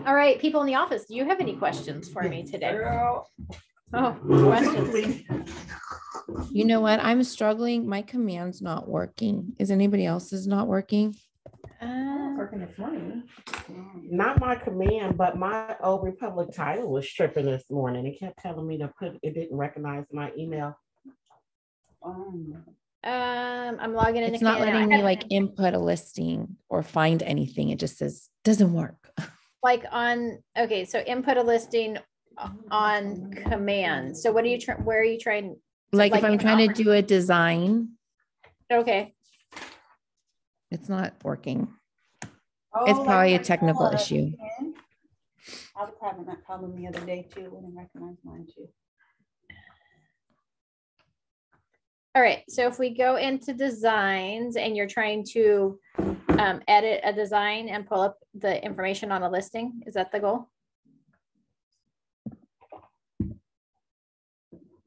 All right, people in the office, do you have any questions for me today? Oh, questions. You know what? I'm struggling. My command's not working. Is anybody else's not working? Working this morning. Not my command, but my Old Republic title was tripping this morning. It kept telling me to put it, didn't recognize my email. I'm logging in. It's not letting me like input a listing or find anything. It just says doesn't work. Like on, okay, so input a listing on command. So what are you trying, where are you trying? Like if I'm trying to do a design, Okay. it's not working. It's probably a technical issue. I was having that problem the other day too, when I recognized mine too. All right, so if we go into designs and you're trying to edit a design and pull up the information on a listing, is that the goal?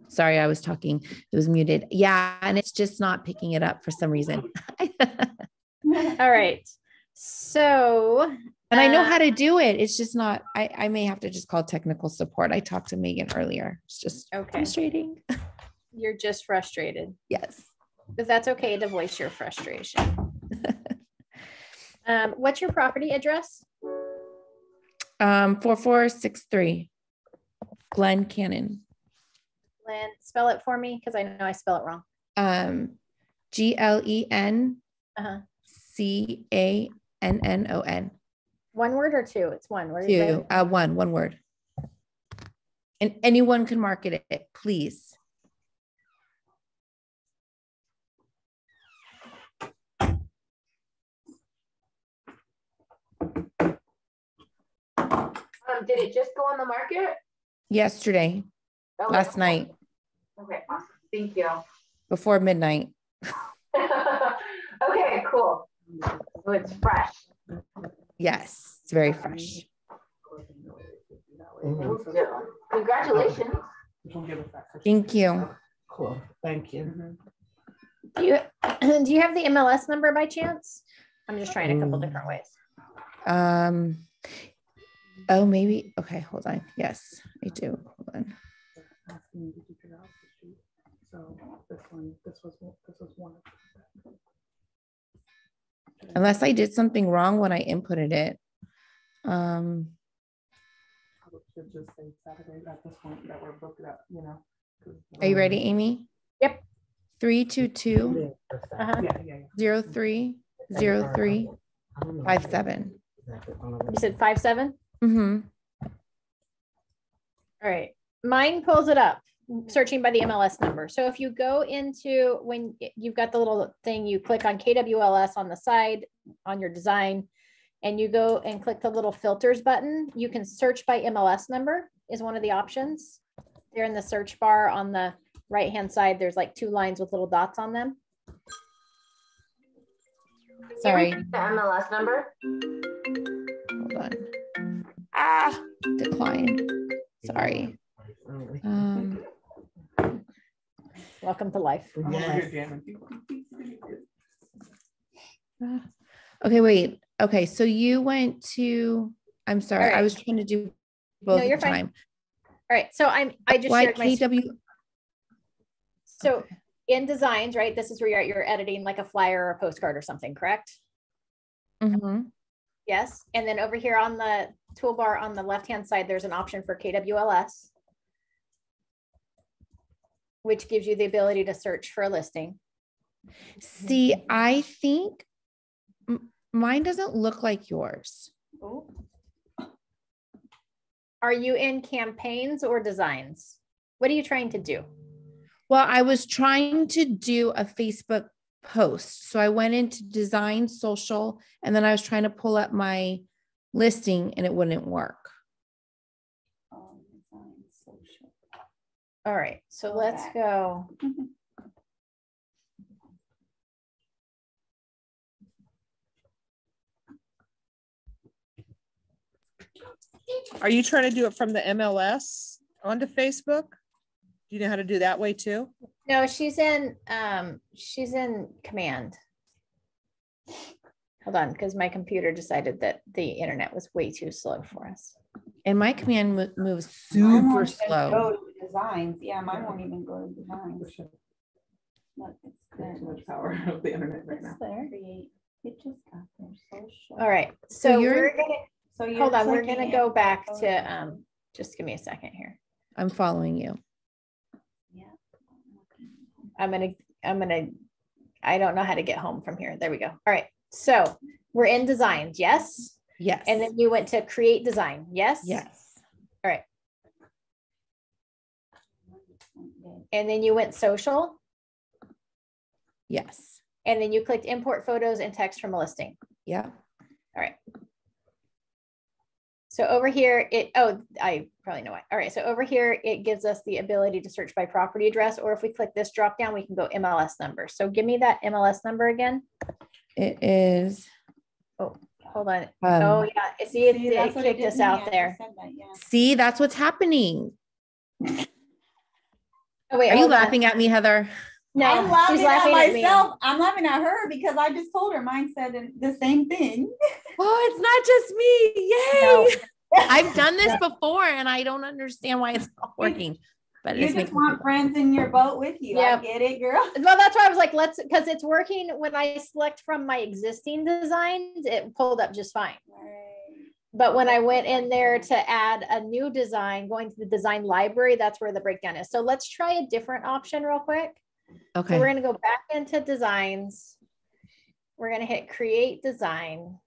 Sorry, I was talking. It was muted. Yeah, and it's just not picking it up for some reason. All right, so. And I know how to do it. It's just not, I may have to just call technical support. I talked to Megan earlier. It's just frustrating. You're just frustrated. Yes. But that's okay to voice your frustration. What's your property address? 4463 Glen Cannon. Glen, spell it for me because I know I spell it wrong. GLEN CANNON. One word or two? It's one. Where two. One word. And anyone can market it, please. Did it just go on the market? Yesterday. Okay. Last night. Okay, awesome. Thank you. Before midnight. Okay, cool. So it's fresh. Yes, it's very fresh. Congratulations. Thank you. Cool. Thank you. Do you have the MLS number by chance? I'm just trying a couple different ways. Oh, maybe. Okay, hold on. Yes, I do. Hold on. So this was one. Unless I did something wrong when I inputted it. Should just say Saturday at this point that we're booked up, you know. Are you ready, Amy? Yep. 322 03 03 57. You said 57? Mm-hmm. All right. Mine pulls it up, searching by the MLS number. So if you go into, when you've got the little thing, you click on KWLS on the side on your design, and you go and click the little filters button. You can search by MLS number is one of the options. There in the search bar on the right-hand side, there's like two lines with little dots on them. Sorry. The MLS number. Hold on. Decline. Sorry. Welcome to life. Yes. Okay, wait. Okay, so you went to, I'm sorry, right. I was trying to do both No, you're at the time. fine. All right, so I just Why shared my KW? So okay. In designs, right? This is where you're editing like a flyer or a postcard or something, correct? Mm-hmm. Yes. And then over here on the toolbar on the left-hand side, there's an option for KWLS, which gives you the ability to search for a listing. See, I think mine doesn't look like yours. Oh. Are you in campaigns or designs? What are you trying to do? Well, I was trying to do a Facebook post. So I went into design, social, and then I was trying to pull up my listing and it wouldn't work. All right, so let's go. Are you trying to do it from the MLS onto Facebook? Do you know how to do that way too? No, she's in command. Hold on, because my computer decided that the internet was way too slow for us. And my command moves Mine super won't even slow. Go to designs. Yeah, mine won't even go to designs. Look, it's there. Too much power of the internet right now. It's there. Create. It just got there. Social. All right, So so you're- we're gonna, So you're hold on, we're clicking gonna it. go back Oh, to, just give me a second here. I'm following you. yeah. I'm gonna, I don't know how to get home from here. There we go. All right, so we're in designs, yes? Yes. And then you went to create design, yes? yes. All right, and then you went social, Yes. and then you clicked import photos and text from a listing. Yeah. All right. So over here, I probably know why. All right, so over here, it gives us the ability to search by property address, or if we click this drop down, we can go MLS number. So give me that MLS number again. It is. Oh, hold on. Oh yeah, see, it that's what it kicked did us to me. I out just there. said that, yeah. See, that's what's happening. Oh wait, Are you hold on. laughing at me, Heather? No, I'm she's laughing laughing at at me. myself. I'm laughing at her because I just told her mine said the same thing. Oh, it's not just me. Yay. No. I've done this before and I don't understand why it's not working. But You it's just making want me friends in your boat with you. Yeah. I get it, girl. Well, that's why I was like, because it's working when I select from my existing designs, it pulled up just fine. But when I went in there to add a new design, going to the design library, that's where the breakdown is. So let's try a different option real quick. Okay. So we're gonna go back into designs. We're gonna hit create design.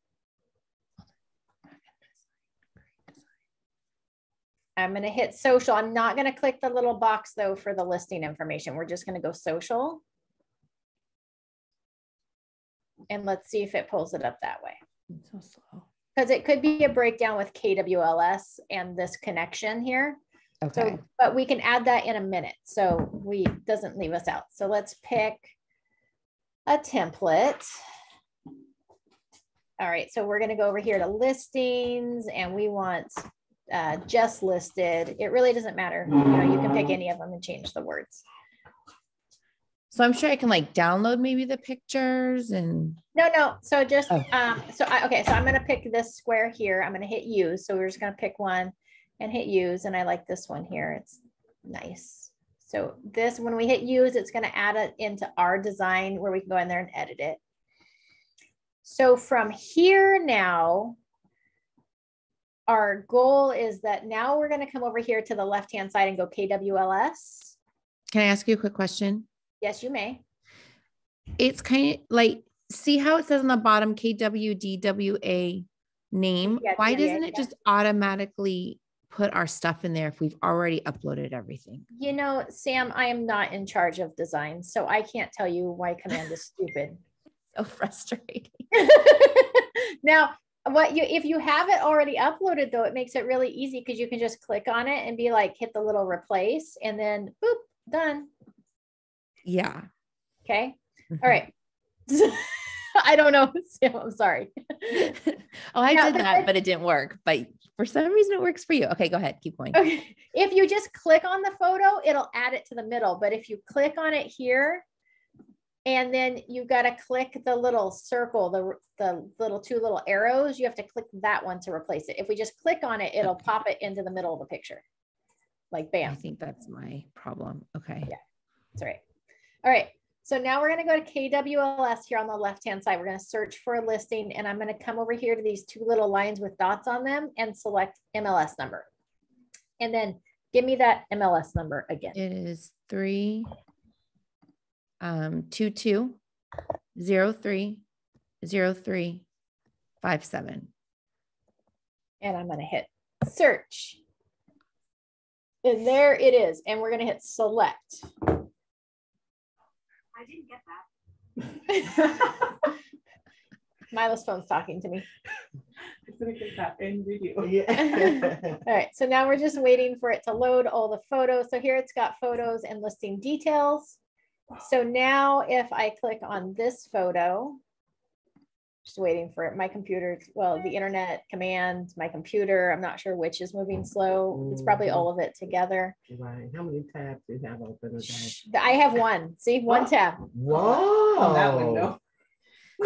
I'm gonna hit social. I'm not gonna click the little box though for the listing information. We're just gonna go social. And let's see if it pulls it up that way. It's so slow. Because it could be a breakdown with KWLS and this connection here. Okay. So, but we can add that in a minute. So we doesn't leave us out. So let's pick a template. All right, so we're gonna go over here to listings and we want just listed. It really doesn't matter. You know, you can pick any of them and change the words. So I'm sure I can like download maybe the pictures and No. So just, Oh. so I'm gonna pick this square here. I'm gonna hit use. So we're just gonna pick one and hit use. And I like this one here. It's nice. So this, when we hit use, it's gonna add it into our design where we can go in there and edit it. So from here now, our goal is that now we're gonna come over here to the left-hand side and go KWLS. can I ask you a quick question? Yes, you may. It's kind of like, see how it says on the bottom KWDWA name? Yeah, Why yeah, doesn't it yeah. just automatically put our stuff in there if we've already uploaded everything? You know, Sam, I am not in charge of design, so I can't tell you why command is stupid. So frustrating. Now, if you have it already uploaded though, it makes it really easy because you can just click on it and be like, hit the little replace and then boop, done. Yeah. Okay. All right. I don't know, Sam, I'm sorry. Oh, I Now, did that, but it didn't work. But for some reason it works for you. Okay, go ahead. Keep going. Okay. If you just click on the photo, it'll add it to the middle. But if you click on it here, and then you got to click the little circle, the little two little arrows, you have to click that one to replace it. If we just click on it, it'll pop it into the middle of the picture. Like I bam. think that's my problem. Okay. Yeah. That's right. All right. So now we're going to go to KWLS here on the left-hand side. We're going to search for a listing and I'm going to come over here to these two little lines with dots on them and select MLS number. And then give me that MLS number again. It is 322030357. And I'm going to hit search. And there it is. And we're going to hit select. I didn't get that. Milo's phone's talking to me. It's gonna get that in video. Yeah. All right, so now we're just waiting for it to load all the photos. So here it's got photos and listing details. So now if I click on this photo, just waiting for it, my computer, well, the internet command, my computer, I'm not sure which is moving slow. It's probably all of it together. Right. How many tabs do you have open today? I have one, see, one tab. Whoa. that window.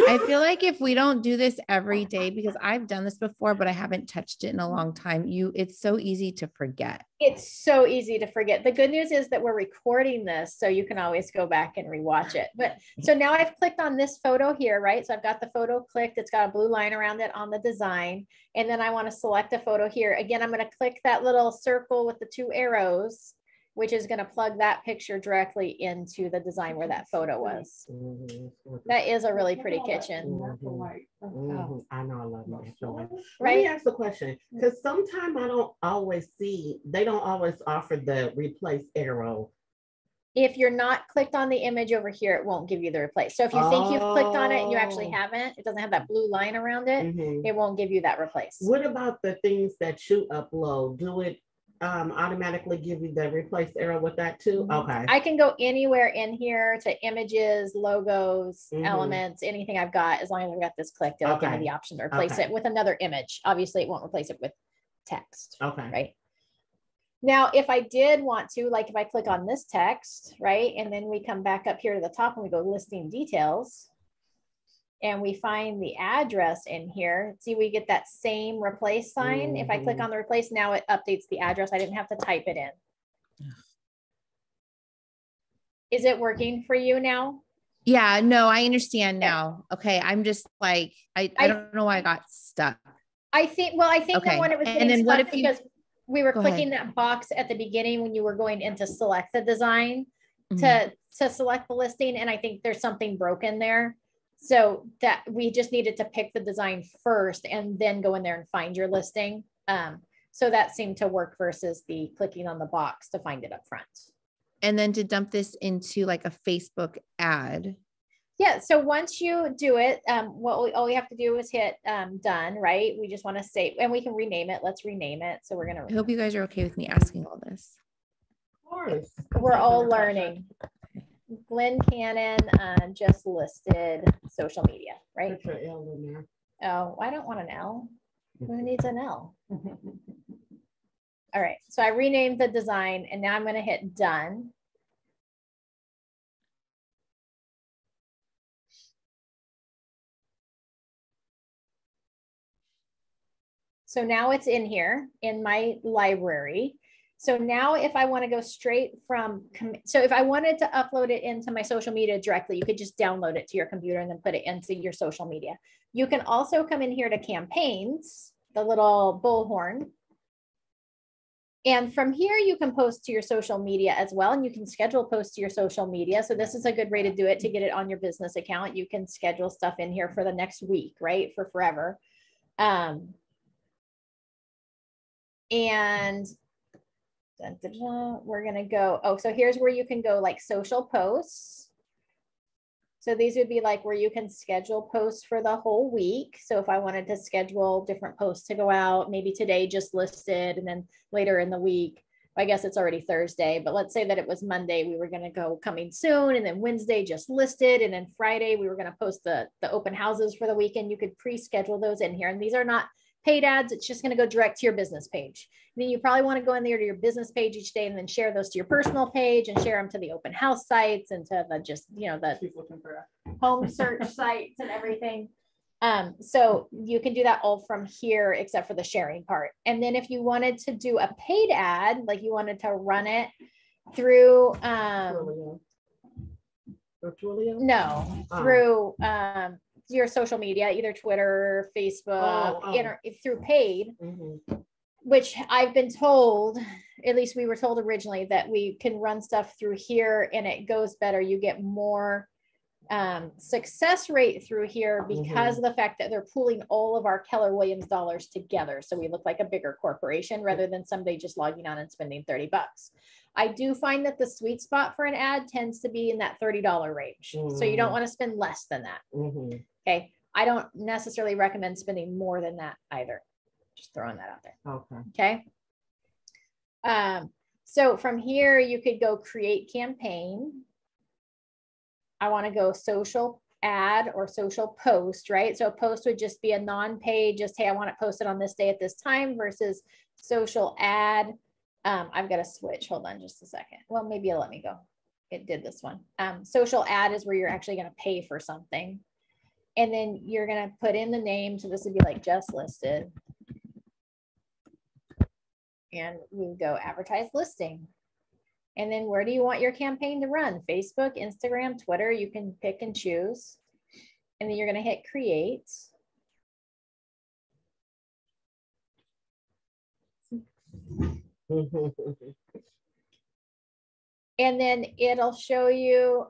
I feel like if we don't do this every day, because I've done this before, but I haven't touched it in a long time, it's so easy to forget. It's so easy to forget. The good news is that we're recording this, so you can always go back and rewatch it. But so now I've clicked on this photo here, right? So I've got the photo clicked. It's got a blue line around it on the design. And then I want to select a photo here. Again, I'm going to click that little circle with the 2 arrows, which is going to plug that picture directly into the design where that photo was. That is a really pretty kitchen. I know, I love natural light. Let Right? me ask a question, because sometimes I don't always see, they don't always offer the replace arrow. If you're not clicked on the image over here, it won't give you the replace. So if you think you've clicked on it and you actually haven't, it doesn't have that blue line around it, it won't give you that replace. What about the things that you upload? Do it automatically give you the replace arrow with that too? Okay. I can go anywhere in here to images, logos, elements, anything I've got, as long as I've got this clicked, it'll give me the option to replace it with another image. Obviously, it won't replace it with text. Okay. Right. Now, if I did want to, like if I click on this text, right, and then we come back up here to the top and we go listing details, and we find the address in here, see, we get that same replace sign. If I click on the replace, now it updates the address. I didn't have to type it in. Is it working for you now? Yeah, no, I understand now. Okay. I'm just like, I don't know why I got stuck. I think that when it was getting stuck, because we were clicking that box at the beginning when you were going in to select the design to select the listing. And I think there's something broken there. So that we just needed to pick the design first and then go in there and find your listing. So that seemed to work versus the clicking on the box to find it up front. And then to dump this into like a Facebook ad. Yeah. So once you do it, all we have to do is hit done, right? We just want to save, and we can rename it. Let's rename it. So we're going to, I hope you guys are okay with me asking all this. Of course. We're all learning. Glenn Cannon just listed social media, right? Put your L in there. Oh, I don't want an L. Who needs an L? All right, so I renamed the design and now I'm going to hit done. So now it's in here in my library. So now if I want to go straight from, so if I wanted to upload it into my social media directly, you could just download it to your computer and then put it into your social media. You can also come in here to campaigns, the little bullhorn. And from here, you can post to your social media as well. And you can schedule posts to your social media. So this is a good way to do it, to get it on your business account. You can schedule stuff in here for the next week, right? For forever. And we're going to go, oh, so here's where you can go like social posts. So these would be like where you can schedule posts for the whole week. So if I wanted to schedule different posts to go out, maybe today just listed, and then later in the week, I guess it's already Thursday, but let's say that it was Monday, we were going to go coming soon, and then Wednesday just listed, and then Friday we were going to post the open houses for the weekend. You could pre-schedule those in here, and these are not paid ads. It's just going to go direct to your business page. I mean, you probably want to go in there to your business page each day and then share those to your personal page and share them to the open house sites and to the just, you know, the home search sites and everything. So you can do that all from here, except for the sharing part. And then if you wanted to do a paid ad, like you wanted to run it through, through your social media, either Twitter, Facebook, through paid, which I've been told, at least we were told originally, that we can run stuff through here and it goes better. You get more success rate through here because of the fact that they're pooling all of our Keller Williams dollars together. So we look like a bigger corporation rather than somebody just logging on and spending $30. I do find that the sweet spot for an ad tends to be in that $30 range. So you don't want to spend less than that. Okay. I don't necessarily recommend spending more than that either. Just throwing that out there. Okay. So from here, you could go create campaign. I want to go social ad or social post, right? So a post would just be a non-paid, just, hey, I want it posted on this day at this time, versus social ad. I've got to switch. Hold on just a second. Well, maybe it'll let me go. It did this one. Social ad is where you're actually going to pay for something. And then you're gonna put in the name. So this would be like just listed. And we go advertise listing. And then where do you want your campaign to run? Facebook, Instagram, Twitter, you can pick and choose. And then you're gonna hit create. And then it'll show you,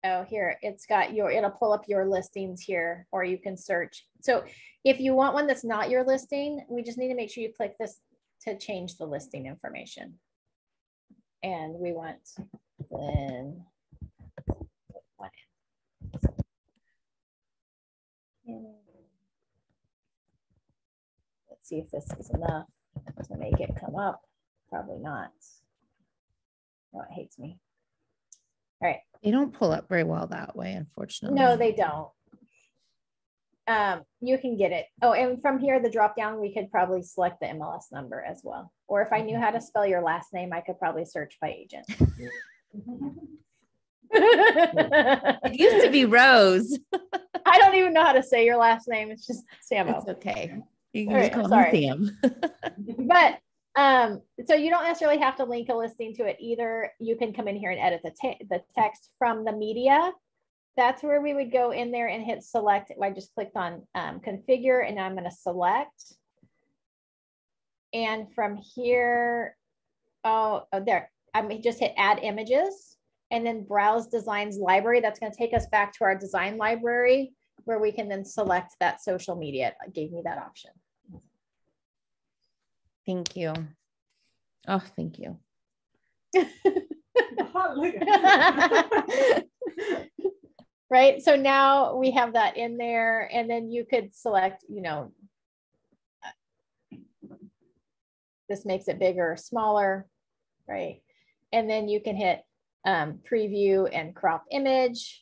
oh, here, it's got your, it'll pull up your listings here, or you can search. So if you want one that's not your listing, we just need to make sure you click this to change the listing information. And we want then let's see if this is enough to make it come up. Probably not. Oh, it hates me. All right. They don't pull up very well that way, unfortunately. No, they don't. You can get it. Oh, and from here, the drop down, we could probably select the MLS number as well. Or if I knew how to spell your last name, I could probably search by agent. It used to be Rose. I don't even know how to say your last name. It's just Samo. It's okay. You can All just right, call sorry. me Sam. But so you don't necessarily have to link a listing to it either. You can come in here and edit the text from the media. That's where we would go in there and hit select. I just clicked on configure, and I'm going to select. And from here, there, I may just hit add images and then browse designs library. That's going to take us back to our design library where we can then select that social media. It gave me that option. Thank you. Oh, thank you. Right. So now we have that in there, and then you could select, you know, this makes it bigger or smaller, right? And then you can hit preview and crop image.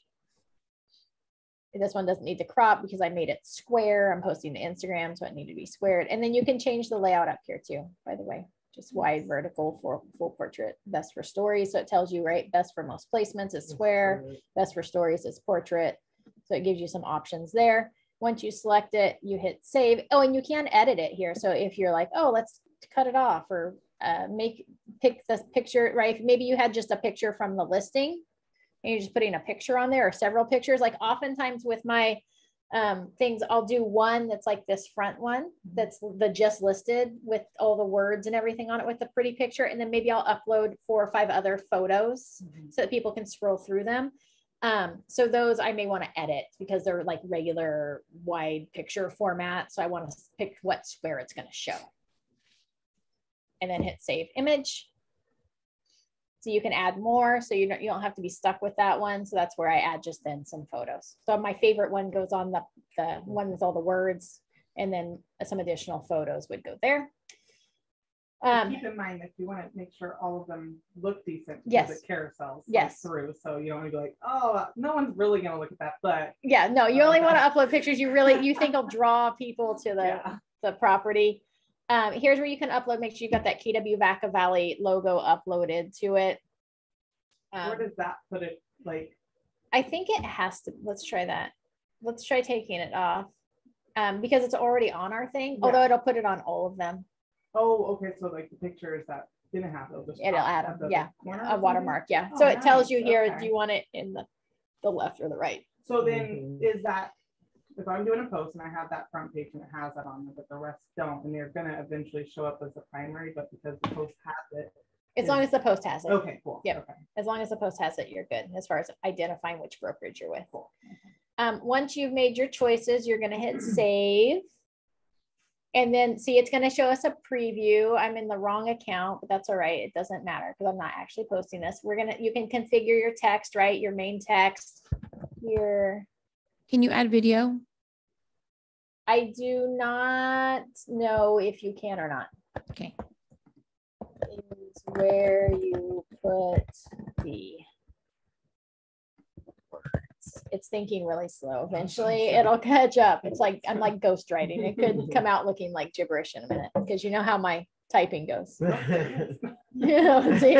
This one doesn't need to crop because I made it square. I'm posting to Instagram, so it needed to be squared. And then you can change the layout up here too, by the way. Just wide, vertical, for full portrait, best for stories. So it tells you, right, best for most placements is square, best for stories is portrait. So it gives you some options there. Once you select it, you hit save. Oh, and you can edit it here. So if you're like, oh, let's cut it off, or pick this picture, right? Maybe you had just a picture from the listing and you're just putting a picture on there, or several pictures. Like oftentimes with my things, I'll do one that's like this front one that's the just listed with all the words and everything on it with the pretty picture, and then maybe I'll upload 4 or 5 other photos so that people can scroll through them. So those I may want to edit because they're like regular wide picture format, so I want to pick where it's going to show, and then hit save image. So you can add more, so you don't have to be stuck with that one. So that's where I add just then some photos. So my favorite one goes on the one with all the words, and then some additional photos would go there. Keep in mind, if you want to make sure all of them look decent, yes, the carousels yes through, so you don't want to be like, oh, no one's really going to look at that, but yeah, no, you only want to upload pictures you think will draw people to the property. Here's where you can upload. Make sure you got that KW Vaca Valley logo uploaded to it. Where does that put it? Like, I think it has to. Let's try that. Let's try taking it off because it's already on our thing. Yeah. Although it'll put it on all of them. Oh, okay. So like the pictures that didn't have those, it'll add them. Yeah, a watermark. Yeah. Oh, so it tells you here. Okay. Do you want it in the left or the right? So then is that, if I'm doing a post and I have that front page and it has that on there, but the rest don't, and they're going to eventually show up as the primary, but because the post has it. As long as the post has it. Okay, cool. Yeah. Okay. As long as the post has it, you're good as far as identifying which brokerage you're with. Cool. Once you've made your choices, you're going to hit save. And then see, it's going to show us a preview. I'm in the wrong account, but that's all right. It doesn't matter because I'm not actually posting this. You can configure your text, right? Your main text, Can you add video? I do not know if you can or not. Okay. Is where you put the words. It's thinking really slow. Eventually it'll catch up. It's like, I'm like ghostwriting. It could come out looking like gibberish in a minute because you know how my typing goes. Yeah, see?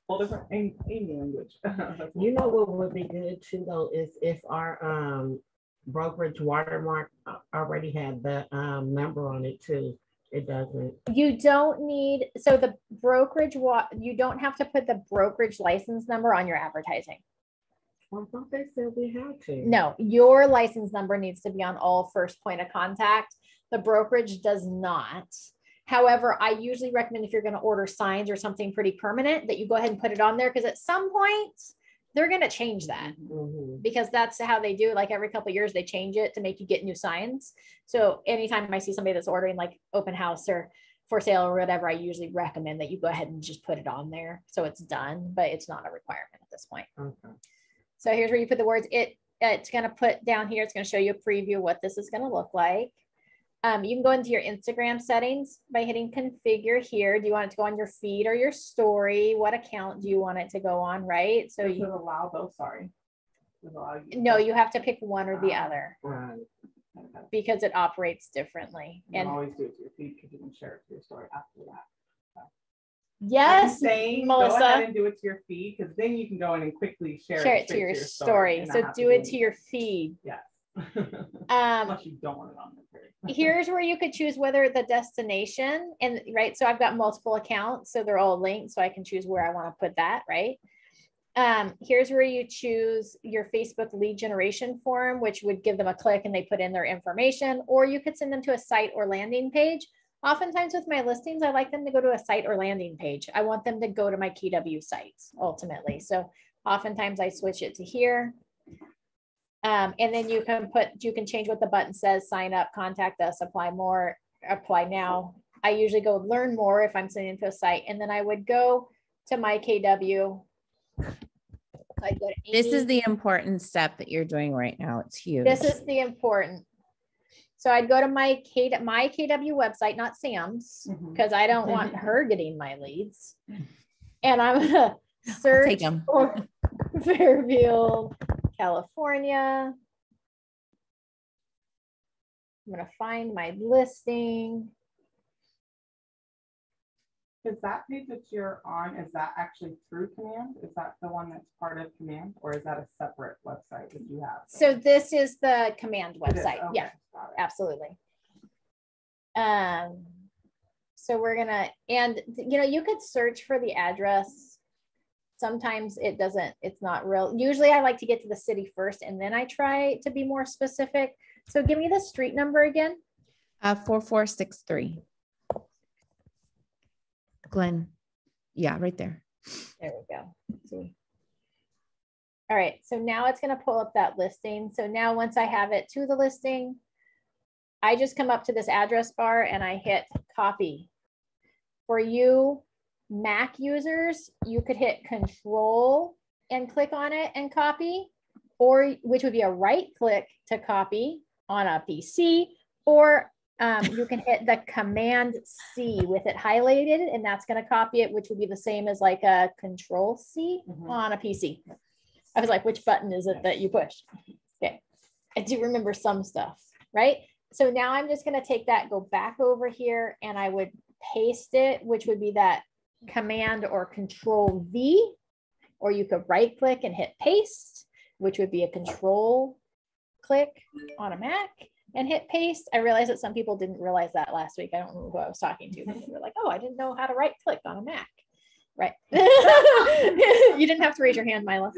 Whole different Amy language. You know what would be good too though is if our brokerage watermark already had the number on it too. It doesn't. You don't need, so the brokerage, you don't have to put the brokerage license number on your advertising. I thought they said we had to. No, your license number needs to be on all first point of contact. The brokerage does not. However, I usually recommend if you're going to order signs or something pretty permanent that you go ahead and put it on there, because at some point they're going to change that, because that's how they do it. Like every couple of years they change it to make you get new signs. So anytime I see somebody that's ordering like open house or for sale or whatever, I usually recommend that you go ahead and just put it on there so it's done, but it's not a requirement at this point. Okay. So here's where you put the words. It's going to put down here, it's going to show you a preview of what this is going to look like. You can go into your Instagram settings by hitting configure here. Do you want it to go on your feed or your story? What account do you want it to go on, right? So you allow those, sorry. No, you have to pick one or the other Right. because it operates differently. You can And always do it to your feed because you can share it to your story after that. yes, Go ahead Melissa, and do it to your feed because then you can go in and quickly share it straight to your story. and So not have do it to anything. your feed. Yes. Um, Unless you don't want it on there. Here's where you could choose whether the destination and right. So I've got multiple accounts, so they're all linked. So I can choose where I want to put that, right? Here's where you choose your Facebook lead generation form, which would give them a click and they put in their information, or you could send them to a site or landing page. Oftentimes with my listings, I like them to go to a site or landing page. I want them to go to my KW sites ultimately. So oftentimes I switch it to here. And then you can change what the button says, sign up, contact us, apply more, apply now. I usually go learn more if I'm sending to a site, and then I would go to my KW. I'd go to This is Amy. the important step that you're doing right now. It's huge. This is the important. So I'd go to my KW website, not Sam's, because I don't want her getting my leads. And I'm gonna I'll search take 'em. for Fairfield, California. I'm gonna find my listing. Is that page that you're on, is that actually through Command? Is that the one that's part of Command or is that a separate website that you have? So this is the Command It is, website. okay, Yeah, got it. absolutely. So we're gonna, and you know, you could search for the address. Sometimes it doesn't, it's not real. Usually I like to get to the city first and then I try to be more specific. So give me the street number again. 4463. Glenn. Yeah, right there. There we go. Let's see. All right, so now it's gonna pull up that listing. So now once I have it to the listing, I just come up to this address bar and I hit copy. For you Mac users, you could hit Control and click on it and copy, or which would be a right click to copy on a PC, or you can hit the Command C with it highlighted, and that's going to copy it, which would be the same as like a Control C on a PC. I was like, which button is it that you push? Okay, I do remember some stuff, right? So now I'm just going to take that, go back over here, and I would paste it, which would be that Command or Control V, or you could right click and hit paste, which would be a Control click on a Mac and hit paste. I realized that some people didn't realize that last week. I don't remember who I was talking to. They were like, oh, I didn't know how to right click on a Mac. Right. You didn't have to raise your hand, Mila.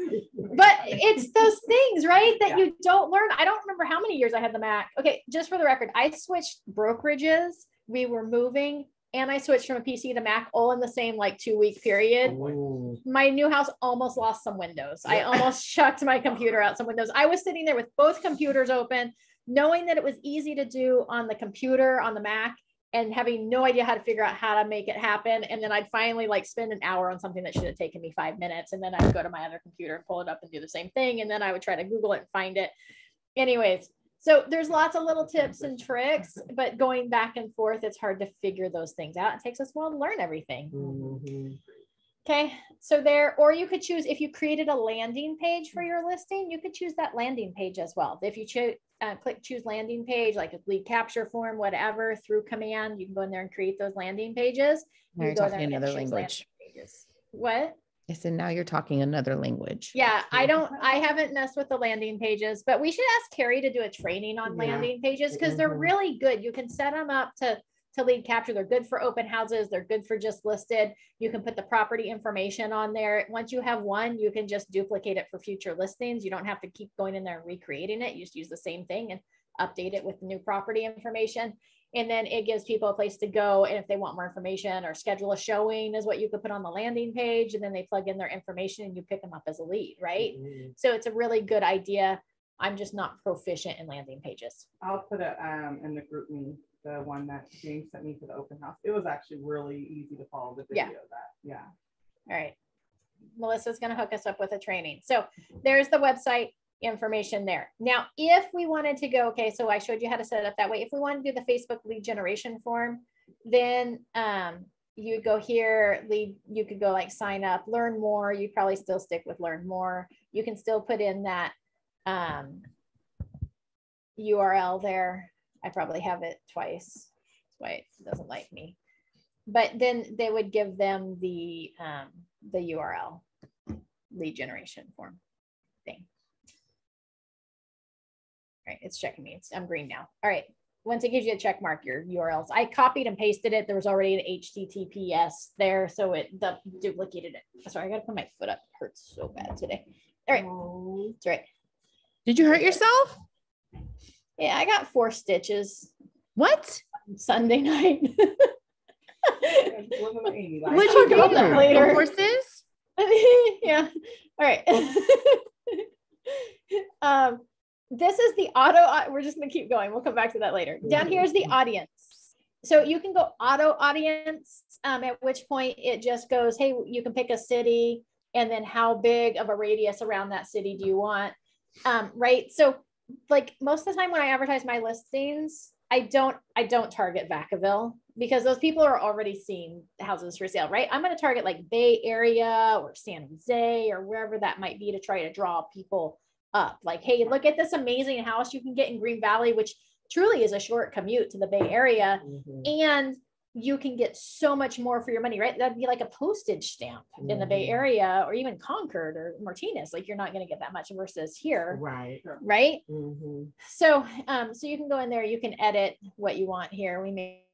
But it's those things, right, that you don't learn. I don't remember how many years I had the Mac. Okay, just for the record, I switched brokerages. We were moving and I switched from a PC to Mac all in the same like 2-week period. Ooh. My new house almost lost some windows. I almost chucked my computer out some windows. I was sitting there with both computers open, knowing that it was easy to do on the computer, on the Mac, and having no idea how to figure out how to make it happen. And then I'd finally like spend an hour on something that should have taken me 5 minutes. And then I'd go to my other computer and pull it up and do the same thing. And then I would try to Google it and find it. Anyways, so there's lots of little tips and tricks, but going back and forth, it's hard to figure those things out. It takes us a while to learn everything. Mhm. Okay, so there, or you could choose, if you created a landing page for your listing, you could choose that landing page as well. If you click choose landing page, like a lead capture form, whatever, through Command, you can go in there and create those landing pages. Now You you're go talking there and another choose language. landing pages. What? I said, now you're talking another language. Yeah, I haven't messed with the landing pages, but we should ask Carrie to do a training on Yeah. landing pages because they're Mhm. really good. You can set them up to lead capture. They're good for open houses. They're good for just listed. You can put the property information on there. Once you have one, you can just duplicate it for future listings. You don't have to keep going in there and recreating it. You just use the same thing and update it with the new property information. And then it gives people a place to go. And if they want more information or schedule a showing is what you could put on the landing page. And then they plug in their information and you pick them up as a lead, right? Mhm. So it's a really good idea. I'm just not proficient in landing pages. I'll put it in the group me, the one that James sent me for the open house. It was actually really easy to follow the Yeah. video of that. Yeah. All right. Melissa's going to hook us up with a training. So there's the website information there. Now, if we wanted to go, okay, so I showed you how to set it up that way. If we want to do the Facebook lead generation form, then you go here, you could go like sign up, learn more. You'd probably still stick with learn more. You can still put in that URL there. I probably have it twice. That's why it doesn't like me. But then they would give them the URL lead generation form thing. All right, it's checking me. I'm green now. All right. Once it gives you a check mark, your URLs. I copied and pasted it. There was already an HTTPS there, so it duplicated it. Sorry, I gotta put my foot up. It hurts so bad today. All right, that's right. Did you hurt yourself? Yeah, I got 4 stitches What? Sunday night. What'd What'd you do? Talk about that later. The horses? Yeah. All right. This is the auto. We're just gonna keep going. We'll come back to that later. Down here is the audience. So you can go auto audience, at which point it just goes, hey, you can pick a city and then how big of a radius around that city do you want? Right. So like most of the time when I advertise my listings, I don't target Vacaville because those people are already seeing houses for sale, right? I'm going to target like Bay Area or San Jose or wherever that might be to try to draw people up. Like, hey, look at this amazing house you can get in Green Valley, which truly is a short commute to the Bay Area. Mhm. And you can get so much more for your money, right? That'd be like a postage stamp in the Bay Area or even Concord or Martinez. Like you're not going to get that much versus here. Right. Right. Mhm. So, so you can go in there, you can edit what you want here. We may.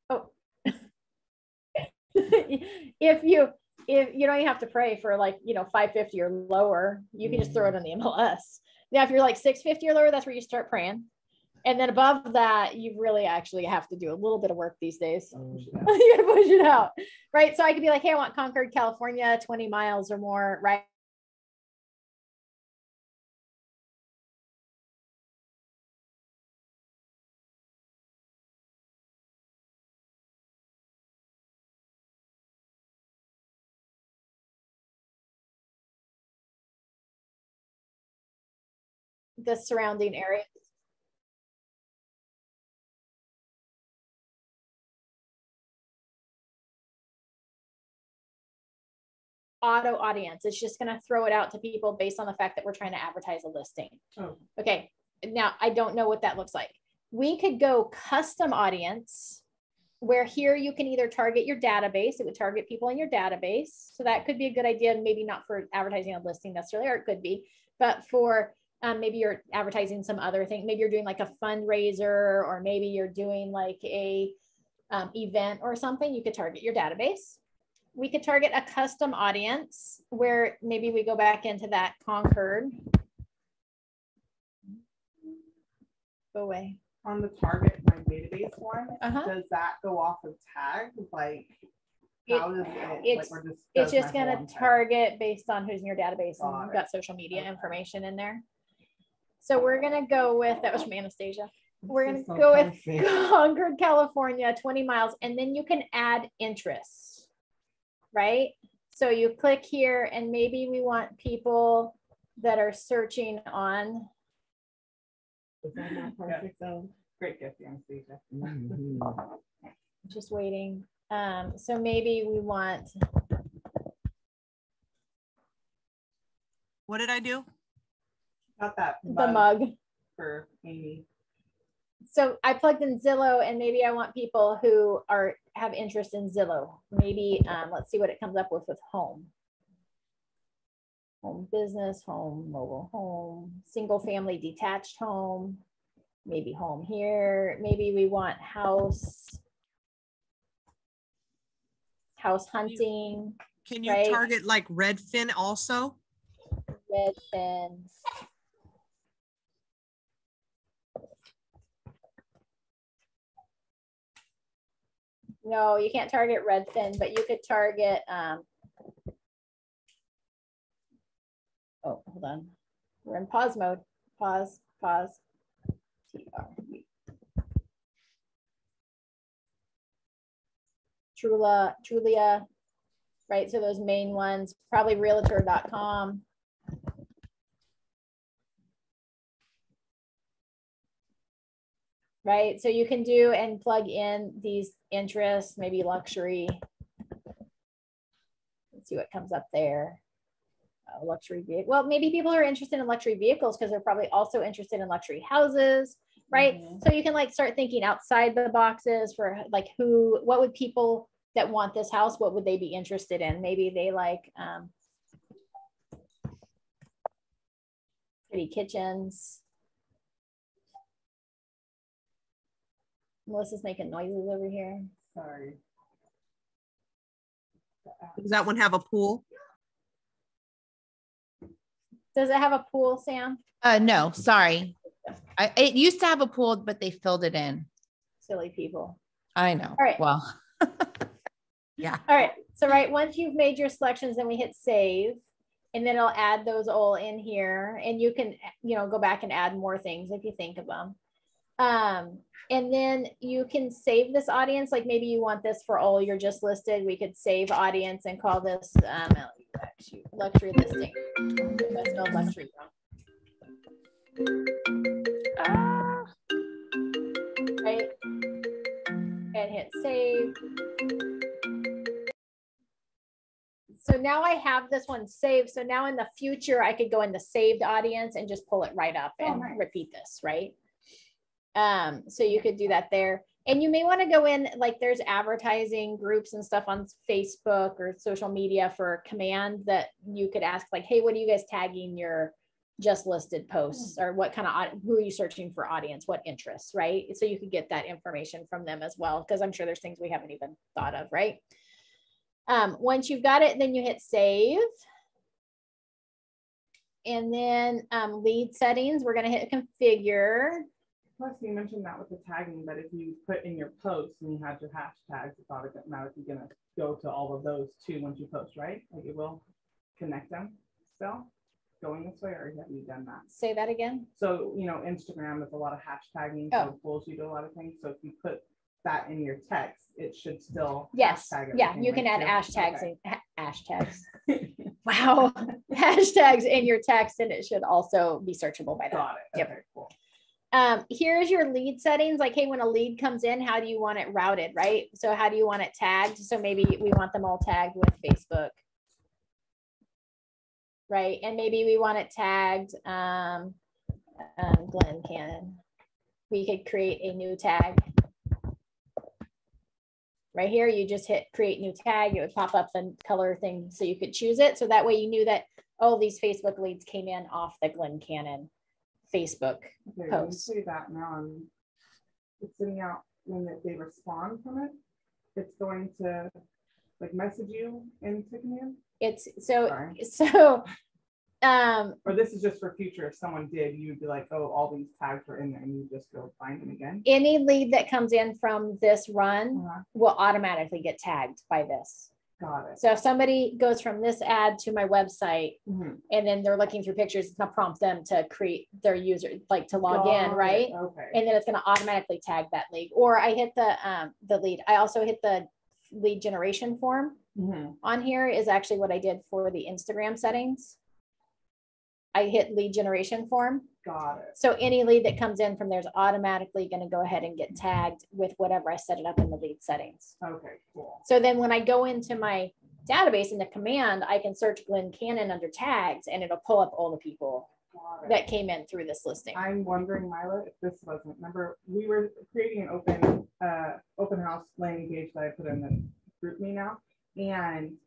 Oh, if you don't have to pray for like, 550 or lower, you can just throw it on the MLS. Now, if you're like 650 or lower, that's where you start praying. And then above that, you really actually have to do a little bit of work these days. You gotta push it out, right? So I could be like, hey, I want Concord, California, 20 miles or more, right? The surrounding area. Auto audience. It's just going to throw it out to people based on the fact that we're trying to advertise a listing. Oh. Okay. Now I don't know what that looks like. We could go custom audience where here you can either target your database. It would target people in your database. So that could be a good idea. Maybe not for advertising a listing necessarily, or it could be, but for maybe you're advertising some other thing. Maybe you're doing like a fundraiser, or maybe you're doing like a event or something. You could target your database. We could target a custom audience where maybe we go back into that Concord. Go away. On the target my database one, Uh-huh. does that go off of tags? Like, how does it? It's- like, or just It's does just my going whole to entire- target based on who's in your database, and Got you've it. got social media Okay. information in there. So we're going to go with, that was from Anastasia. We're going This to is go so with perfect. Concord, California, 20 miles, and then you can add interests, right? So you click here and maybe we want people that are searching on, Is that not perfect though? Great gift, Anastasia. Mhm. just waiting. So maybe we want, What did I do? Got that the mug. for Amy. So I plugged in Zillow, and maybe I want people who have interest in Zillow. Maybe let's see what it comes up with home. Home business, home, mobile home, single family detached home, maybe home here. Maybe we want house hunting, Can you right? target like Redfin also? Redfin. No, you can't target Redfin, but you could target, oh, hold on. We're in pause mode. Pause. Trulia, right? So those main ones, probably realtor.com. Right, so you can do and plug in these interests, maybe luxury. Let's see what comes up there. Luxury vehicle. Well, maybe people are interested in luxury vehicles because they're probably also interested in luxury houses, right? So you can like start thinking outside the boxes for like what would people that want this house, what would they be interested in? Maybe they like pretty kitchens. Melissa's making noises over here. Sorry. Does that one have a pool? Does it have a pool, Sam? No, sorry. It used to have a pool, but they filled it in. Silly people. I know. All right. Well, yeah. All right. So once you've made your selections, then we hit save, and then it'll add those all in here, and you can, go back and add more things if you think of them. And then you can save this audience. Like maybe you want this for all your just listed. We could save audience and call this luxury listing. I spelled luxury wrong. Right. And hit save. So now I have this one saved. So now in the future, I could go in the saved audience and just pull it right up and repeat this, right? So you could do that there. And you may want to go in, like there's advertising groups and stuff on Facebook or social media for command that you could ask like, hey, what are you guys tagging your just listed posts, or what kind of, who are you searching for audience, what interests, right? So you could get that information from them as well, because I'm sure there's things we haven't even thought of, right? Once you've got it, then you hit save. And then lead settings, we're going to hit configure. Plus, you mentioned that with the tagging, that if you put in your posts and you had your hashtags, it's automatically going to go to all of those too once you post, right? Like it will connect them still going this way, or have you done that? Say that again. So, Instagram, there's a lot of hashtagging, so it pulls you to a lot of things. So if you put that in your text, it should still hashtag everything, you can add hashtags and hashtags. Wow. Hashtags in your text, and it should also be searchable by that. Got it. Yep. Okay, cool. Here's your lead settings. Like, hey, when a lead comes in, how do you want it routed, right? So how do you want it tagged? So maybe we want them all tagged with Facebook, right? And maybe we want it tagged Glen Cannon. We could create a new tag. Right here, you just hit create new tag. It would pop up the color thing so you could choose it. So that way you knew that, oh, these Facebook leads came in off the Glen Cannon Facebook post. Say that now, it's sitting out when they respond from it. It's going to like message you into command. It's so or this is just for future. If someone did, you'd be like, oh, all these tags are in there, and you just go find them again. Any lead that comes in from this run will automatically get tagged by this. Got it. So if somebody goes from this ad to my website and then they're looking through pictures, it's gonna prompt them to create their user, like to log in, right? Okay. And then it's gonna automatically tag that lead. Or I hit the lead. I also hit the lead generation form on here is actually what I did for the Instagram settings. I hit lead generation form. Got it. So any lead that comes in from there is automatically going to go ahead and get tagged with whatever I set it up in the lead settings. Okay, cool. So then when I go into my database in the command, I can search Glen Cannon under tags and it'll pull up all the people that came in through this listing. I'm wondering, Mila, if this wasn't, remember, we were creating an open house landing page that I put in the group me now. And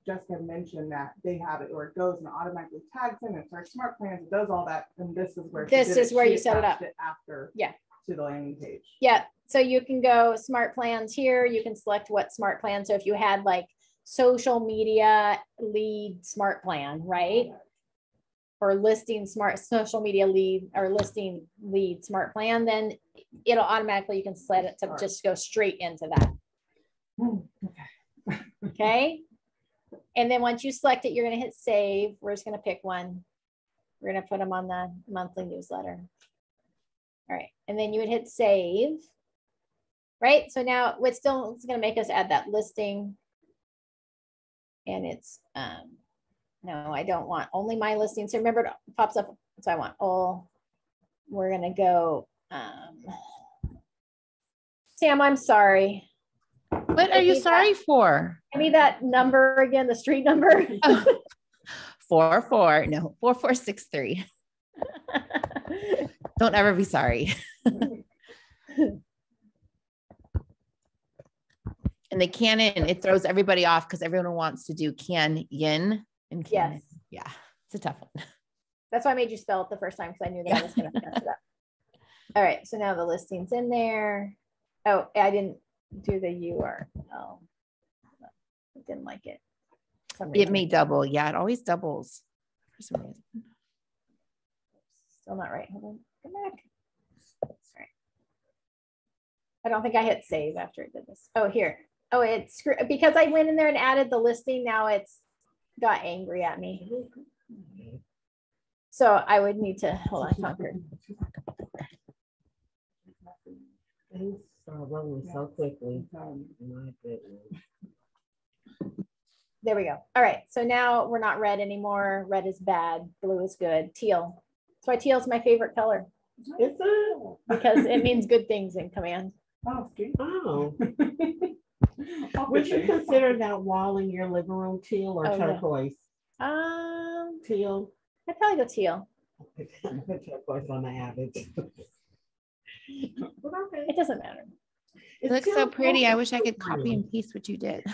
Jessica mentioned that they have it, or it goes and automatically tags in, it starts smart plans, it does all that. And this is where This is where she you set it up. attached after. Yeah. To the landing page. Yeah, so you can go smart plans here. You can select what smart plan. So if you had like social media lead smart plan, right? Or listing smart social media lead or listing lead smart plan, then it'll automatically, you can set it to just go straight into that. Okay. And then once you select it, you're going to hit save. We're just going to pick one. We're going to put them on the monthly newsletter. All right. And then you would hit save. Right. So now it's still going to make us add that listing. And it's, no, I don't want only my listing. So remember, it pops up. So I want all. We're going to go, Sam, I'm sorry. What are you sorry for? I need that number again, the street number. 4463. Don't ever be sorry. And the canon, it throws everybody off because everyone wants to do yin and canon. Yes. Yeah, it's a tough one. That's why I made you spell it the first time, because I knew that I was going to mess it up. All right, so now the listing's in there. Oh, I didn't do the URL. I didn't like it. It may double. Yeah, it always doubles for some reason. Still not right. Hold on. Come back. Sorry. I don't think I hit save after it did this. Oh, here. Oh, it's because I went in there and added the listing. Now it's got angry at me. So I would need to hold on, Concord. Things are rolling so quickly. My goodness. There we go. All right. So now we're not red anymore. Red is bad. Blue is good. Teal. That's why teal is my favorite color. Is it? Because it means good things in command. Oh, see? Oh. I'll Would fix you it. consider that wall in your living room teal or Oh, yeah. turquoise? Teal. I'd probably go teal. Put turquoise on the average. But okay. It doesn't matter. It looks so pretty. I wish I could copy and paste what you did.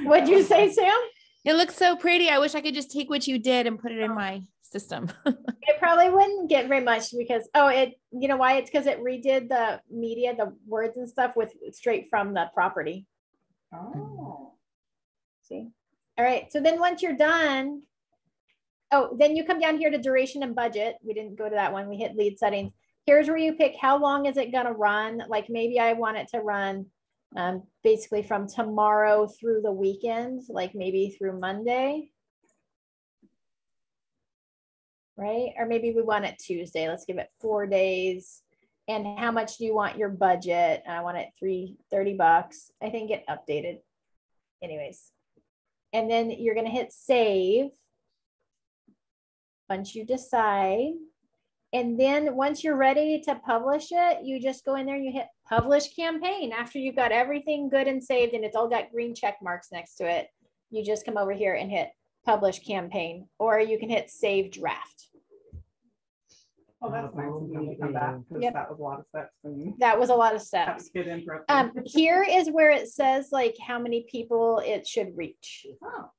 What'd you say, Sam? It looks so pretty. I wish I could just take what you did and put it in my system. It probably wouldn't get very much because, you know why? It's because it redid the media, the words and stuff with straight from the property. Oh. See? All right. So then once you're done, then you come down here to duration and budget. We didn't go to that one. We hit lead settings. Here's where you pick how long is it going to run. Like maybe I want it to run basically from tomorrow through the weekend, like maybe through Monday. Right? Or maybe we want it Tuesday. Let's give it 4 days. And how much do you want your budget? I want it $30. I think it updated. Anyways. And then you're going to hit save. Once you decide. And then once you're ready to publish it, you just go in there and you hit publish campaign. After you've got everything good and saved and it's all got green check marks next to it, you just come over here and hit publish campaign, or you can hit save draft. Oh, that's nice. And then we come back because Yep. that was a lot of steps. And That was a lot of that steps. was good interrupted. Here is where it says like how many people it should reach. Oh.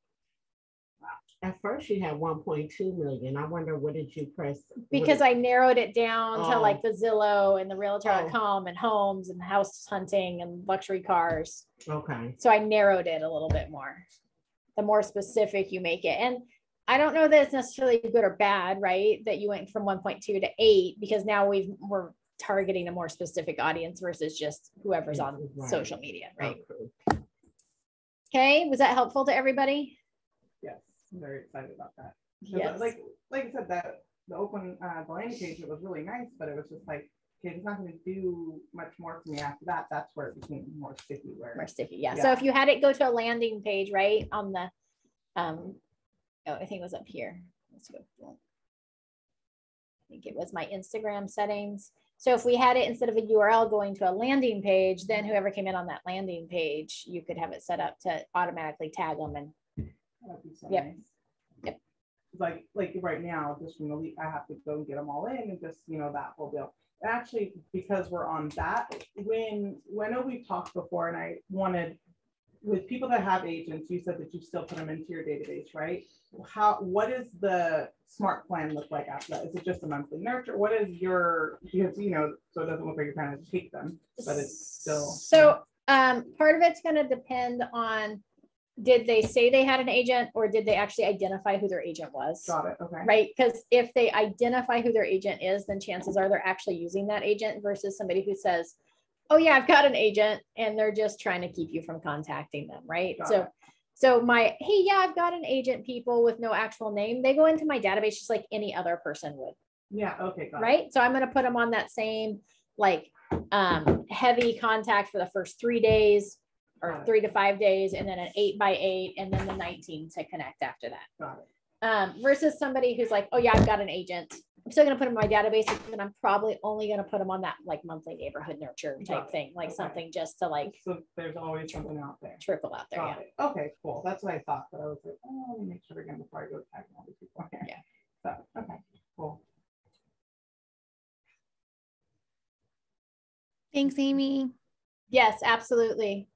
At first you had 1.2 million. I wonder what did you press? Because I narrowed it down to Oh. like the Zillow and the Realtor.com and homes and house hunting and luxury cars. Okay. So I narrowed it a little bit more. The more specific you make it. And I don't know that it's necessarily good or bad, right? That you went from 1.2 to 8, because now we're targeting a more specific audience versus just whoever's on Right. social media, right? Okay. Okay, was that helpful to everybody? Yes, I'm very excited about that. 'Cause, Yes. Like I said, that the open the landing page, it was really nice, but it was just like, okay, it's not going to do much more for me after that. That's where it became more sticky. Where More sticky, yeah. So Yeah. if you had it go to a landing page, right, on the, I think it was up here. Let's go. I think it was my Instagram settings. So if we had it instead of a URL going to a landing page, then whoever came in on that landing page, you could have it set up to automatically tag them and that'd be so Yep. nice. like right now, just from the week, I have to go and get them all in and just, that whole deal. Actually, because we're on that, when we've talked before, and I wanted, with people that have agents, you said that you still put them into your database, right? What is the smart plan look like after that? Is it just a monthly nurture? What is your, because, so it doesn't look like you're trying to take them, but it's still. So part of it's going to depend on, did they say they had an agent or did they actually identify who their agent was? Got it. Okay. Right. Because if they identify who their agent is, then chances are they're actually using that agent versus somebody who says, oh yeah, I've got an agent, and they're just trying to keep you from contacting them. Right. Got it. So my, hey, yeah, I've got an agent, people with no actual name, they go into my database just like any other person would. Yeah. Okay. Got it. Right. So I'm going to put them on that same like heavy contact for the first 3 days or 3 to 5 days, and then an 8x8, and then the 19 to connect after that. Got it. Versus somebody who's like, oh yeah, I've got an agent. I'm still going to put them in my database, and I'm probably only going to put them on that like monthly neighborhood nurture type thing, like Okay. something just to like So there's always something out there. trickle out there. Got Yeah. it. Okay, cool. That's what I thought, but I was like, oh, let me make sure again before I go tag all these people here. Yeah. So, okay, cool. Thanks, Amy. Yes, absolutely.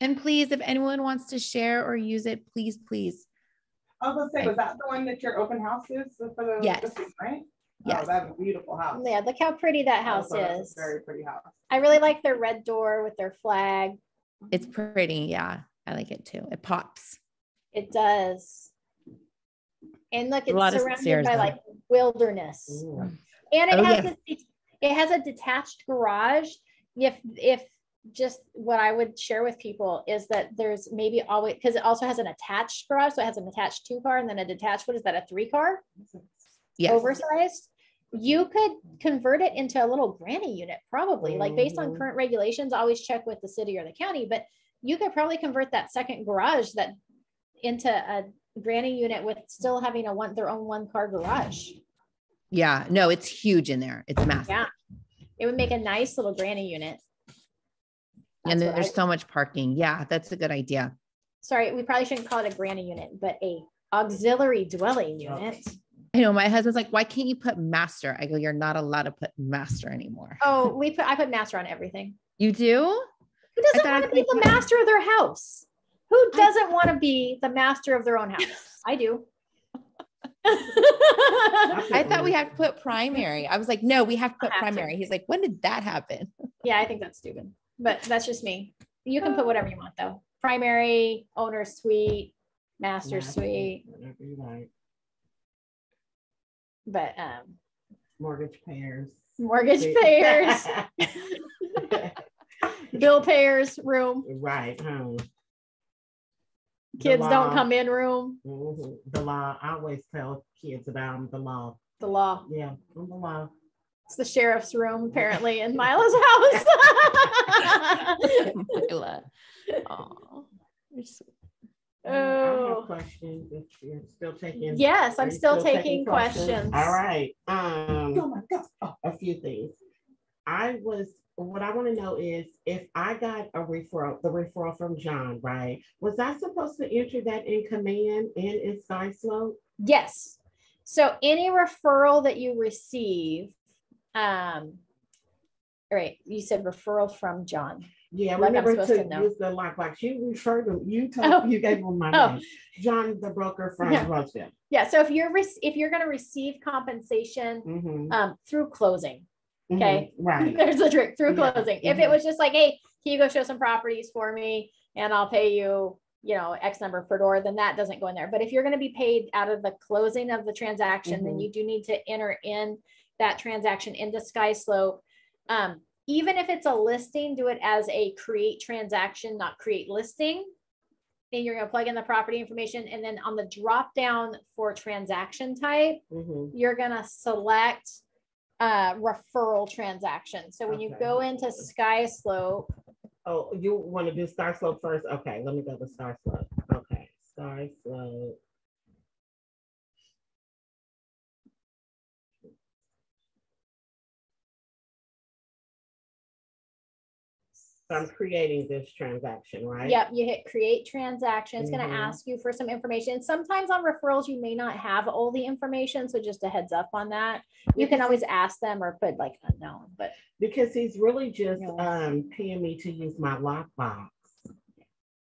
And please, if anyone wants to share or use it, please, please. I was gonna say, was that the one that your open house is for the? Yes. the student, right? Yes. Oh, that's a beautiful house. Yeah, look how pretty that house Also, that's is. a very pretty house. I really like their red door with their flag. It's pretty. Yeah, I like it too. It pops. It does. And look, A lot it's of surrounded stairs, by though. like wilderness. Ooh. And it Oh, has yeah. it has a detached garage. If just what I would share with people is that there's maybe always, because it also has an attached garage, so it has an attached 2-car and then a detached, what is that, a 3-car? Yes. Oversized. You could convert it into a little granny unit, probably, like based on Mhm. current regulations. Always check with the city or the county, but you could probably convert that second garage that into a granny unit with still having their own 1-car garage. Yeah. No, it's huge in there. It's massive. Yeah, it would make a nice little granny unit. And That's what there's so much parking. Yeah, that's a good idea. Sorry, we probably shouldn't call it a granny unit, but a auxiliary dwelling unit. I know my husband's like, why can't you put master? I go, you're not allowed to put master anymore. Oh, I put master on everything. You do? Who doesn't thought want to I be put- the master of their house? Who doesn't want to be the master of their own house? I do. I thought we had to put primary. I was like, no, we have to put Have to. primary. He's like, when did that happen? Yeah, I think that's stupid, but that's just me. You can put whatever you want though. Primary, owner suite, master Master, suite, whatever you like. but Mortgage payers. mortgage payers, bill payers room, Right. The kids don't law. come in room, Mhm. The law. I always tell kids about the law. the law. Yeah, the law. It's the sheriff's room apparently in Mila's house. Mila. Aw, you're sweet. I Oh. have questions. If you're still taking. Yes, Are I'm you still taking questions. All right. Oh my God. Oh, A few things. What I want to know is if I got a referral, the referral from John, right? Was I supposed to enter that in command in Sky Slope? Yes. So any referral that you receive, all right, you said referral from John. Yeah, Like I'm remember supposed to to know. use the lockbox. You referred him, you Oh. told, you gave him my Oh. name. John, the broker from Yeah. Roseville. Yeah. So if you're going to receive compensation Mhm, through closing, mhm, okay. Right. There's the trick through Yeah, closing. If it mhm. was just like, hey, can you go show some properties for me and I'll pay you, X number per door, then that doesn't go in there. But if you're going to be paid out of the closing of the transaction, then Mhm. you do need to enter in that transaction into Sky Slope. Even if it's a listing, do it as a create transaction, not create listing. And you're going to plug in the property information. And then on the drop down for transaction type, Mhm. you're going to select referral transaction. So when you Okay. go into Sky Slope, Oh, you want to do Star Slope first? Okay, let me go to Star Slope. Okay, Star Slope. So I'm creating this transaction, right? Yep, you hit create transaction. It's Mhm. gonna ask you for some information. Sometimes on referrals, you may not have all the information, so just a heads up on that. You can always ask them or put like unknown, but Because he's really just Yeah. paying me to use my lockbox,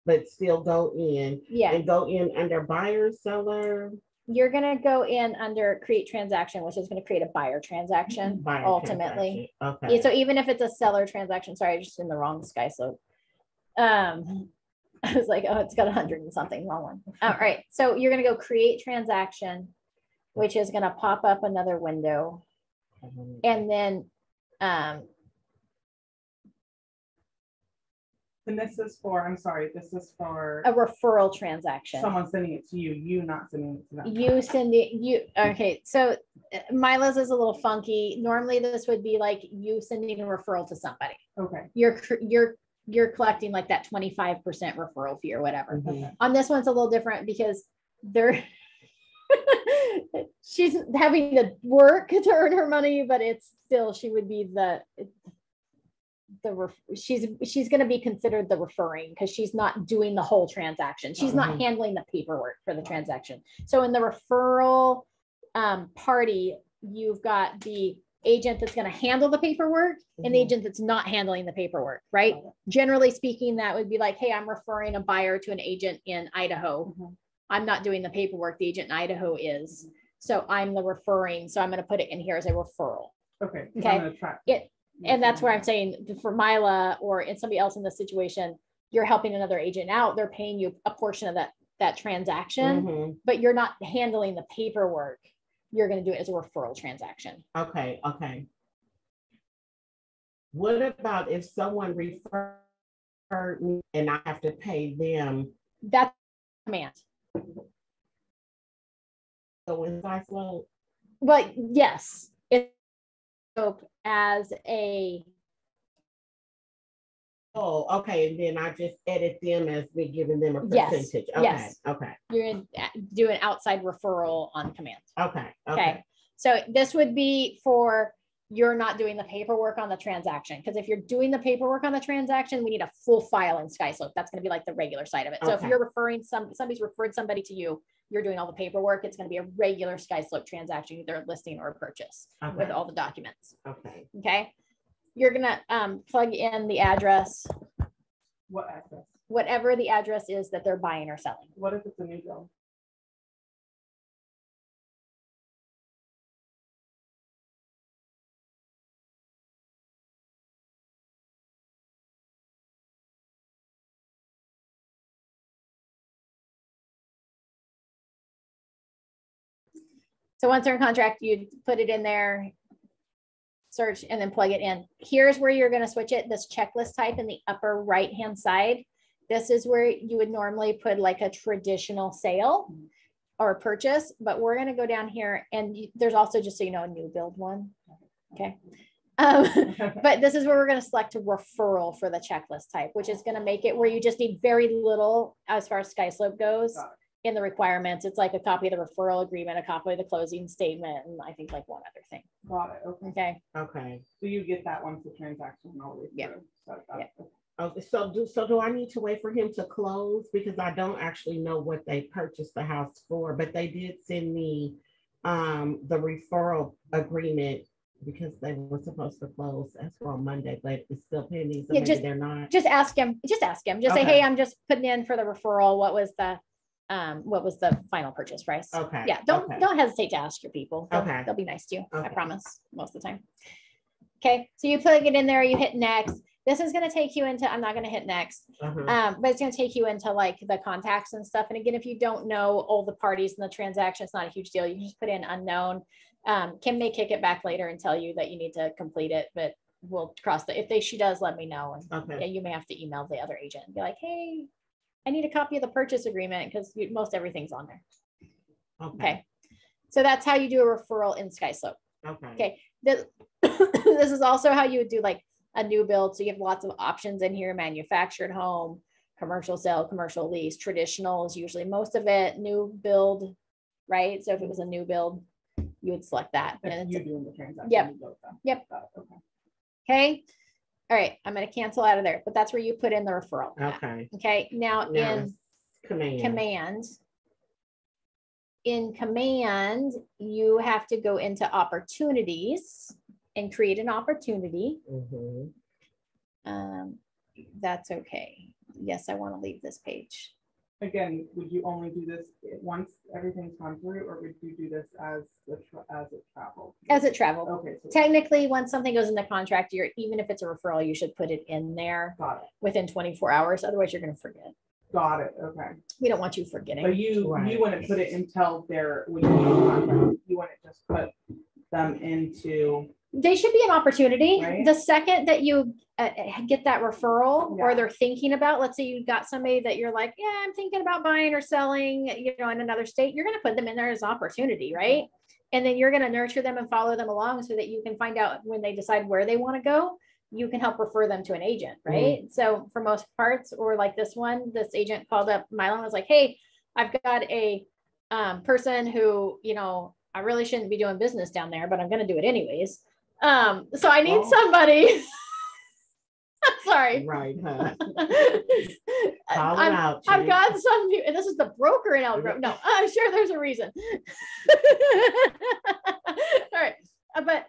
but still go in yeah, and go in under buyer, seller, you're gonna go in under create transaction, which is gonna create a buyer transaction buyer ultimately. transaction. Yeah, Okay. so even if it's a seller transaction, sorry, I just in the wrong sky slope. I was like, oh, it's got 100 and something, wrong one. All right, so you're gonna go create transaction, which is gonna pop up another window. And then, And this is for, I'm sorry, this is for a referral transaction. someone sending it to you not sending it to them. You send it, okay, so Mila's is a little funky. Normally this would be like you sending a referral to somebody. Okay. You're collecting like that 25% referral fee or whatever. Mhm. On this one's a little different because they're she's having to work to earn her money, but it's still, she would be she's going to be considered the referring because she's not doing the whole transaction. She's not Mhm. handling the paperwork for the transaction. So in the referral party, you've got the agent that's going to handle the paperwork and the Mhm. agent that's not handling the paperwork, right? Generally speaking, that would be like, hey, I'm referring a buyer to an agent in Idaho. Mhm. I'm not doing the paperwork. The agent in Idaho is. So I'm the referring. So I'm going to put it in here as a referral. Okay. So Okay. I'm gonna track It- And that's where I'm saying for Mila or in somebody else in this situation, you're helping another agent out. They're paying you a portion of that transaction, Mhm. but you're not handling the paperwork. You're going to do it as a referral transaction. Okay, okay. What about if someone referred me and I have to pay them? That's command. So in Skyflow, But yes, it's as a oh, okay, and then I just edit them as me giving them a Yes, percentage. Okay, yes. okay, you're going to do an outside referral on command. okay, Okay. okay. So this would be for you're not doing the paperwork on the transaction. Because if you're doing the paperwork on the transaction, we need a full file in SkySlope. That's going to be like the regular side of it. So if Okay. you're referring somebody's referred somebody to you, you're doing all the paperwork. It's going to be a regular SkySlope transaction, either a listing or a purchase with Okay. all the documents. Okay. Okay. You're going to plug in the address, What address? whatever the address is that they're buying or selling. What if it's a new bill? So once they're in contract, you put it in there, search, and then plug it in. Here's where you're going to switch it. This checklist type in the upper right-hand side. This is where you would normally put like a traditional sale or a purchase, but we're going to go down here and there's also, just so you know, a new build one. Okay. But this is where we're going to select a referral for the checklist type, which is going to make it where you just need very little as far as SkySlope goes. Got In the requirements. It's like a copy of the referral agreement, a copy of the closing statement, and I think like one other thing. Got it. Okay. Okay. Okay. So you get that once the transaction all the way Yeah. through. So got Yeah. it. Okay. So do I need to wait for him to close? Because I don't actually know what they purchased the house for, but they did send me the referral agreement because they were supposed to close as for on Monday, but it's still pending. So Yeah, maybe they're not. Just ask him. Just ask him. Just say, Okay. hey, I'm just putting in for the referral. What was the final purchase price? Okay. Yeah. Don't hesitate to ask your people. Okay. They'll be nice to you. I Okay. promise, most of the time. Okay. So you plug it in there. You hit next. This is going to take you into. I'm not going to hit next. Uh-huh. But it's going to take you into like the contacts and stuff. And again, if you don't know all the parties in the transaction, it's not a huge deal. You can just put in unknown. Kim may kick it back later and tell you that you need to complete it, but we'll cross the, she does, let me know. And Okay. yeah, you may have to email the other agent and be like, hey, I need a copy of the purchase agreement because most everything's on there. Okay. So that's how you do a referral in SkySlope. Okay. Okay. This is also how you would do like a new build. So you have lots of options in here: manufactured home, commercial sale, commercial lease, traditional is usually most of it, new build, right? So if it was a new build, you would select that. That's And you it's, doing the transaction. Yep. you go with them. Yep. Got it. Okay. okay. All right, I'm gonna cancel out of there, but that's where you put in the referral. Okay. Okay, now Now in it's command. in command, you have to go into opportunities and create an opportunity. Mhm. That's okay. Yes, I want to leave this page. Again, would you only do this once everything's gone through, or would you do this as it travels? As it traveled. Okay, so Technically, once something goes in the contract, even if it's a referral, you should put it in there got it. within 24 hours. Otherwise, you're going to forget. Got it. Okay. We don't want you forgetting. But you Right. wouldn't put it until they're when you do the contract. You wouldn't just put them into. They should be an opportunity. Right. The second that you get that referral or Yeah. they're thinking about, let's say you got somebody that you're like, yeah, I'm thinking about buying or selling, in another state, you're going to put them in there as opportunity, right? And then you're going to nurture them and follow them along so that you can find out when they decide where they want to go, you can help refer them to an agent, right? So for most parts, or like this one, this agent called up Milo and was like, hey, I've got a person who, I really shouldn't be doing business down there, but I'm going to do it anyways. So I need somebody. I'm sorry. Right, huh? Call it out, I've Chief. got some, and this is the broker in Elk Grove. No, I'm sure there's a reason. All right. But,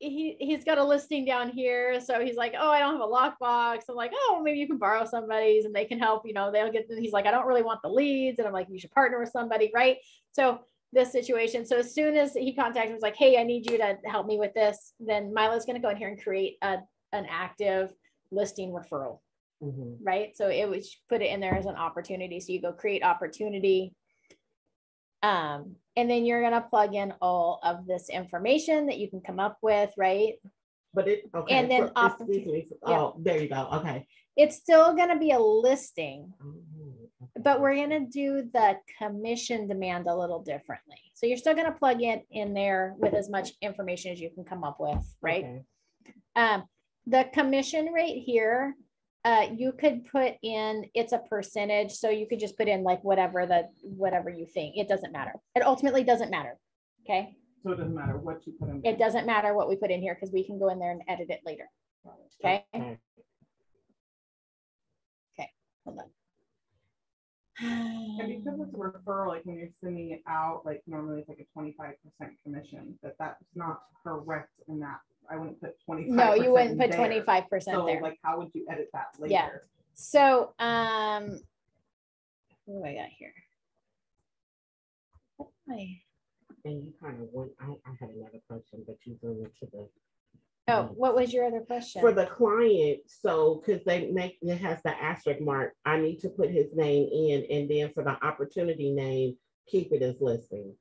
he's got a listing down here. So he's like, oh, I don't have a lockbox. I'm like, oh, maybe you can borrow somebody's and they can help, they'll get, he's like, I don't really want the leads. And I'm like, you should partner with somebody. Right. So this situation. So as soon as he contacted me, was like, hey, I need you to help me with this. Then Milo's going to go in here and create an active listing referral. Mhm. Right. So it would put it in there as an opportunity. So you go create opportunity. And then you're going to plug in all of this information that you can come up with. Right. But okay. And then excuse me. yeah. Oh, there you go. Okay. It's still going to be a listing, Okay. but we're going to do the commission demand a little differently. So you're still going to plug it in there with as much information as you can come up with, right? Okay. The commission rate here, you could put in, it's a percentage. So you could just put in like whatever you think. It doesn't matter. It ultimately doesn't matter. Okay. So it doesn't matter what you put in. It doesn't matter what we put in here because we can go in there and edit it later. Okay. Okay. Hold on. And because it's a referral, like when you're sending it out, like normally it's like a 25% commission, that's not correct in that. I wouldn't put 25%. No, you wouldn't put there. 25% So there. like, how would you edit that later? Yeah. So, what do I got here? And you kind of went, I had another question, but you went to the. Oh, what was your other question? For the client, so because it has the asterisk mark, I need to put his name in, and then for the opportunity name, keep it as listing.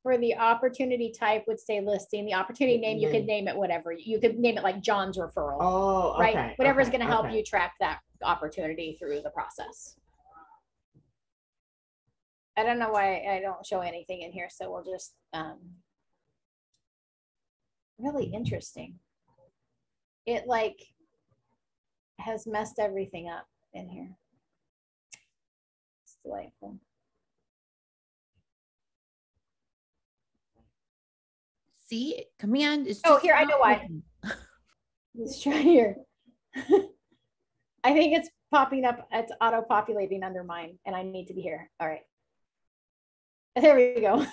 For the opportunity type would say listing. The opportunity name, you could name it whatever. You could name it like John's referral. Oh, right? okay. Whatever's okay, going to help okay. you track that opportunity through the process. I don't know why I don't show anything in here, so we'll just really interesting. It like has messed everything up in here. It's delightful. See, command is. Oh, just here, I not know why. working. Let's try here. I think it's popping up. It's auto-populating under mine, and I need to be here. All right. There we go.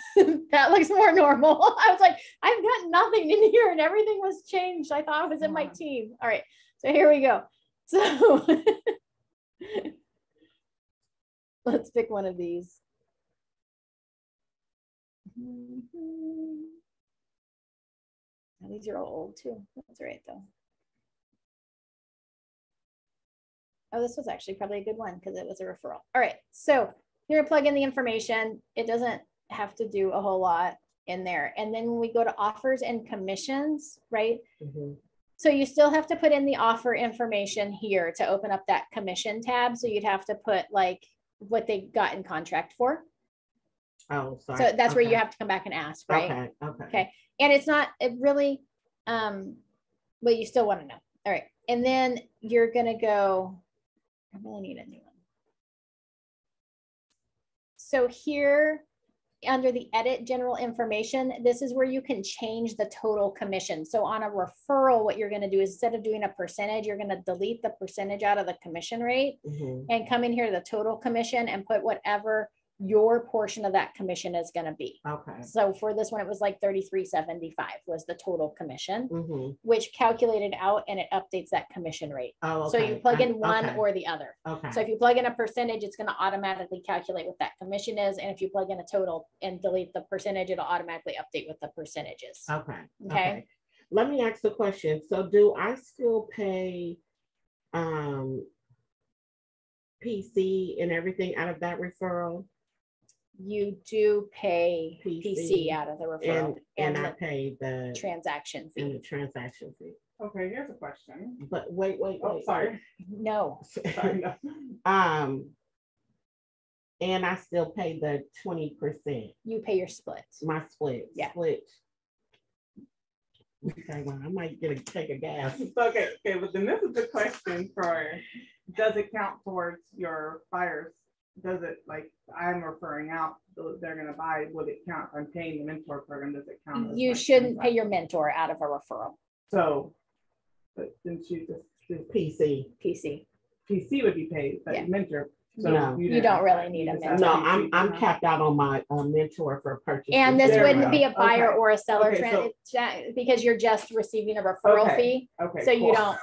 That looks more normal. I was like, I've got nothing in here, and everything was changed. I thought I was in my team. All right. So here we go. So let's pick one of these. Oh, these are all old too. That's right though. Oh, this was actually probably a good one because it was a referral. All right, so you're gonna plug in the information. It doesn't have to do a whole lot in there. And then when we go to offers and commissions, right? Mm-hmm. So you still have to put in the offer information here to open up that commission tab. So you'd have to put like what they got in contract for. Oh, sorry. So that's where you Okay. have to come back and ask, right? Okay. Okay. Okay. And it's not, it really, but you still want to know. All right. And then you're going to go, I really need a new one. So here, under the edit general information, this is where you can change the total commission. So on a referral, what you're gonna do is instead of doing a percentage, you're gonna delete the percentage out of the commission rate Mhm. and come in here to the total commission and put whatever your portion of that commission is gonna be. Okay. So for this one, it was like 33.75 was the total commission, Mhm. which calculated out and it updates that commission rate. Oh, So okay. you plug in I- one okay. or the other. Okay. So if you plug in a percentage, it's gonna automatically calculate what that commission is. And if you plug in a total and delete the percentage, it'll automatically update with the percentages. Okay. Okay. Let me ask the question. So do I still pay PC and everything out of that referral? You do pay PC PC out of the referral And and I the pay the transaction and the fee. transaction fee. Okay, here's a question. But wait. Oh, sorry. No, Sorry, no. And I still pay the 20%, you pay your split. my split. Yeah. Split. Okay, well, I might take a gas. Okay, but then this is the question for, does it count towards your buyers? Does it, like, I'm referring out, they're gonna buy, would it count? If I'm paying the mentor program, does it count? as You my shouldn't pay transaction? your mentor out of a referral. So, but didn't you just, PC. PC. PC would be paid, Yeah. but mentor. so No. You didn't don't have really that. need You a just have No, mentor. I'm PC. capped out on my mentor for purchase. And this There we wouldn't go. be a buyer Okay. or a seller Okay, because you're just receiving a referral Okay. fee. Okay. So you cool. don't,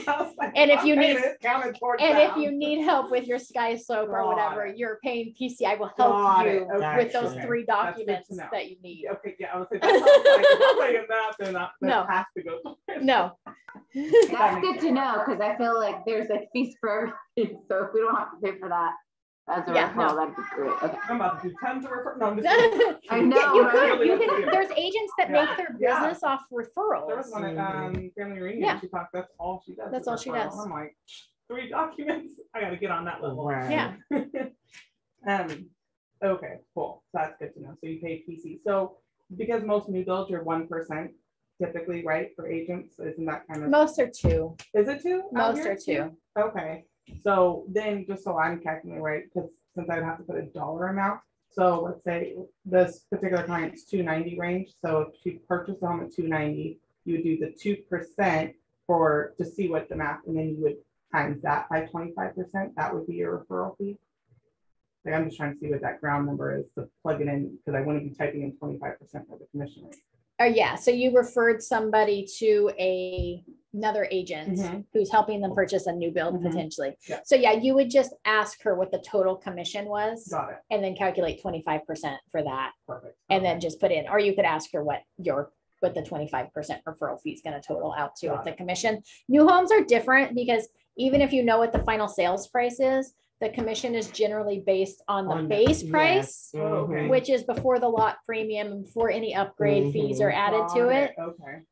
I was like, And if I'm you paying need- it, counted towards and if that. you need help with your Sky Slope or Got whatever, it. you're paying PC. I will Got help it. you Okay. with those Gotcha. 3 That's good to documents know. that you need. Okay, yeah, I was like, that sounds like, if I'm paying that, then that No. has to go. towards- No. That's good to know, because I feel like there's a fees for everything, so if we don't have to pay for that as a Yeah, referral, that'd be great, okay. I'm about to do tons of refer, no, I'm just. kidding. I know, You right? could, there's agents that Yeah. make their Yeah. business off There was referrals. one at, Family Reunion, Yeah. she talked, that's all she does. That's is all she referral. does. I'm like, 3 documents, I gotta get on that level. Right. Yeah. Okay, cool, so that's good to know, so you pay PC, so because most new builds are 1% typically, right, for agents, isn't that kind of, Most are 2. is it 2? out Most here are 2. Okay, so then just so I'm calculating right, because since I'd have to put a dollar amount, so let's say this particular client's 290 range, so if she purchased a home at 290, you would do the 2% to see what the math, and then you would times that by 25%, that would be your referral fee. Like, I'm just trying to see what that ground number is to plug it in, because I wouldn't be typing in 25% for the commission rate. Yeah, so you referred somebody to another agent Mhm. who's helping them purchase a new build Mhm. potentially. Yeah. So yeah, you would just ask her what the total commission was Got it, and then calculate 25% for that. perfect. And then Okay. just put in, or you could ask her what the 25% referral fee is going to total out to with Got the it. commission. New homes are different because even if you know what the final sales price is, the commission is generally based on the base yes. price, Oh, okay. which is before the lot premium and before any upgrade fees are added to Got it. Okay,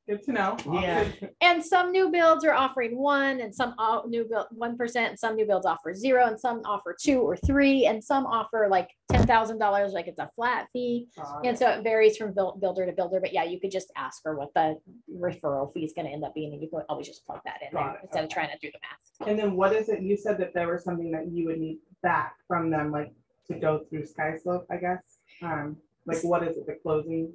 good to know. Yeah. And some new builds are offering 1 and some new build 1%, and some new builds offer 0 and some offer 2 or 3 and some offer like $10,000, like it's a flat fee. Got And it. so it varies from builder to builder, but yeah, you could just ask her what the referral fee is going to end up being, and you can always just plug that in Got there it, instead of okay. trying to do the math. And then what is it, you said that there was something that you would need back from them, like to go through Sky Slope, I guess? Like what is it, the closing?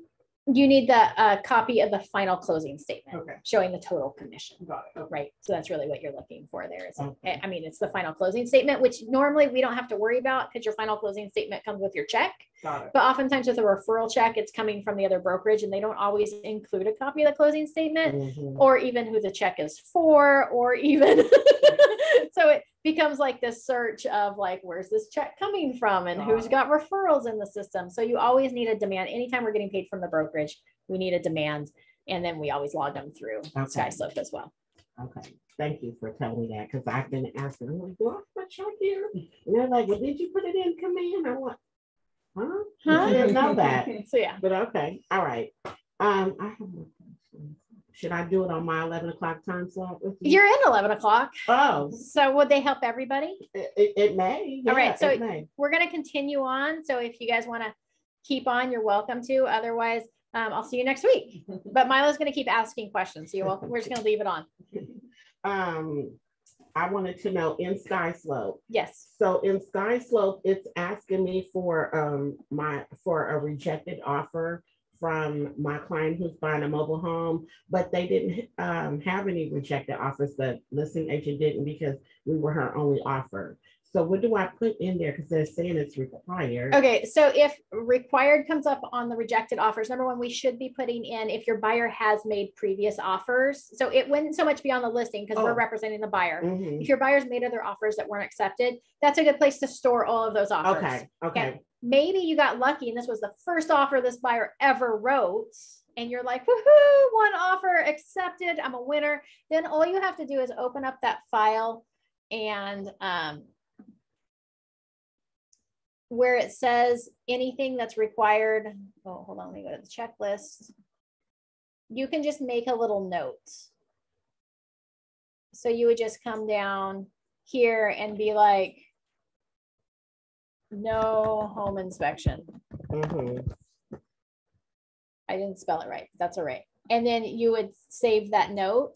You need the copy of the final closing statement Okay, showing the total commission. got it. Okay. Right, so that's really what you're looking for there. Is Okay. I mean, it's the final closing statement, which normally we don't have to worry about because your final closing statement comes with your check. Got it. But oftentimes with a referral check, it's coming from the other brokerage and they don't always include a copy of the closing statement Mhm. or even who the check is for, or even, so it becomes like this search of like, where's this check coming from and who's got referrals in the system? So you always need a demand. Anytime we're getting paid from the brokerage, we need a demand. And then we always log them through Okay. SkySlope as well. Okay, thank you for telling me that, because I've been asking, I'm like, do I have my check here? And they're like, well, did you put it in command? I'm like, huh? I didn't know that, So yeah, but okay, all right. I have more questions. Should I do it on my 11 o'clock time slot with you? you're in 11 o'clock. Oh, So would they help everybody? it may. All right, yeah, so it may. we're going to continue on. So if you guys want to keep on, you're welcome to. Otherwise, I'll see you next week. But Milo's going to keep asking questions. So you're welcome. We're just going to leave it on. I wanted to know in Sky Slope. Yes. So in Sky Slope, it's asking me for a rejected offer from my client who's buying a mobile home, but they didn't have any rejected offers. The listing agent didn't because we were her only offer. So what do I put in there? Because they're saying it's required. Okay, so if required comes up on the rejected offers, number one, we should be putting in if your buyer has made previous offers. So it wouldn't so much be on the listing because we're representing the buyer. Mhm. If your buyer's made other offers that weren't accepted, that's a good place to store all of those offers. Okay. Maybe you got lucky and this was the first offer this buyer ever wrote. And you're like, woohoo, one offer accepted, I'm a winner. Then all you have to do is open up that file and where it says anything that's required. Oh, hold on, let me go to the checklist. You can just make a little note. So you would just come down here and be like, no home inspection. Mhm. I didn't spell it right. That's all right. And then you would save that note.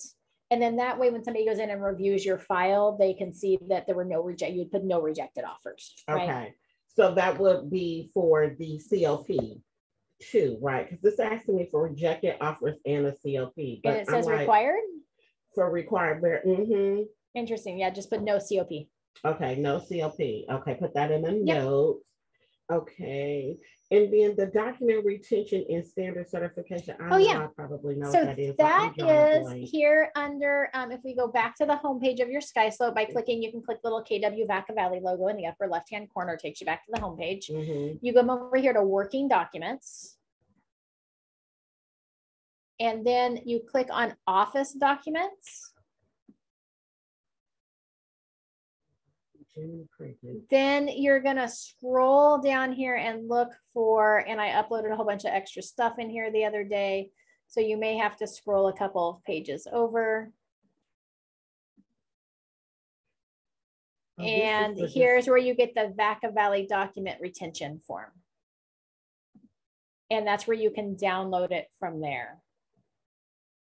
And then that way, when somebody goes in and reviews your file, they can see that there were no reject. You'd put no rejected offers. Right? Okay. So that would be for the CLP too, right? Because this is asking me for rejected offers and a CLP. And it says I'm like, required. for required. Mm-hmm. Interesting. Yeah, just put no COP. Okay, no CLP. Okay, put that in the Yep. note. Okay. And then the document retention and standard certification. I probably know So what that is. that I'm drawing a is blank. here under, if we go back to the homepage of your Sky Slope by clicking, you can click the little KW Vaca Valley logo in the upper left-hand corner, takes you back to the homepage. Mhm. You come over here to working documents. And then you click on office documents. Then you're gonna scroll down here and look for, and I uploaded a whole bunch of extra stuff in here the other day. So you may have to scroll a couple of pages over. And here's where you get the Vaca Valley document retention form. And that's where you can download it from there.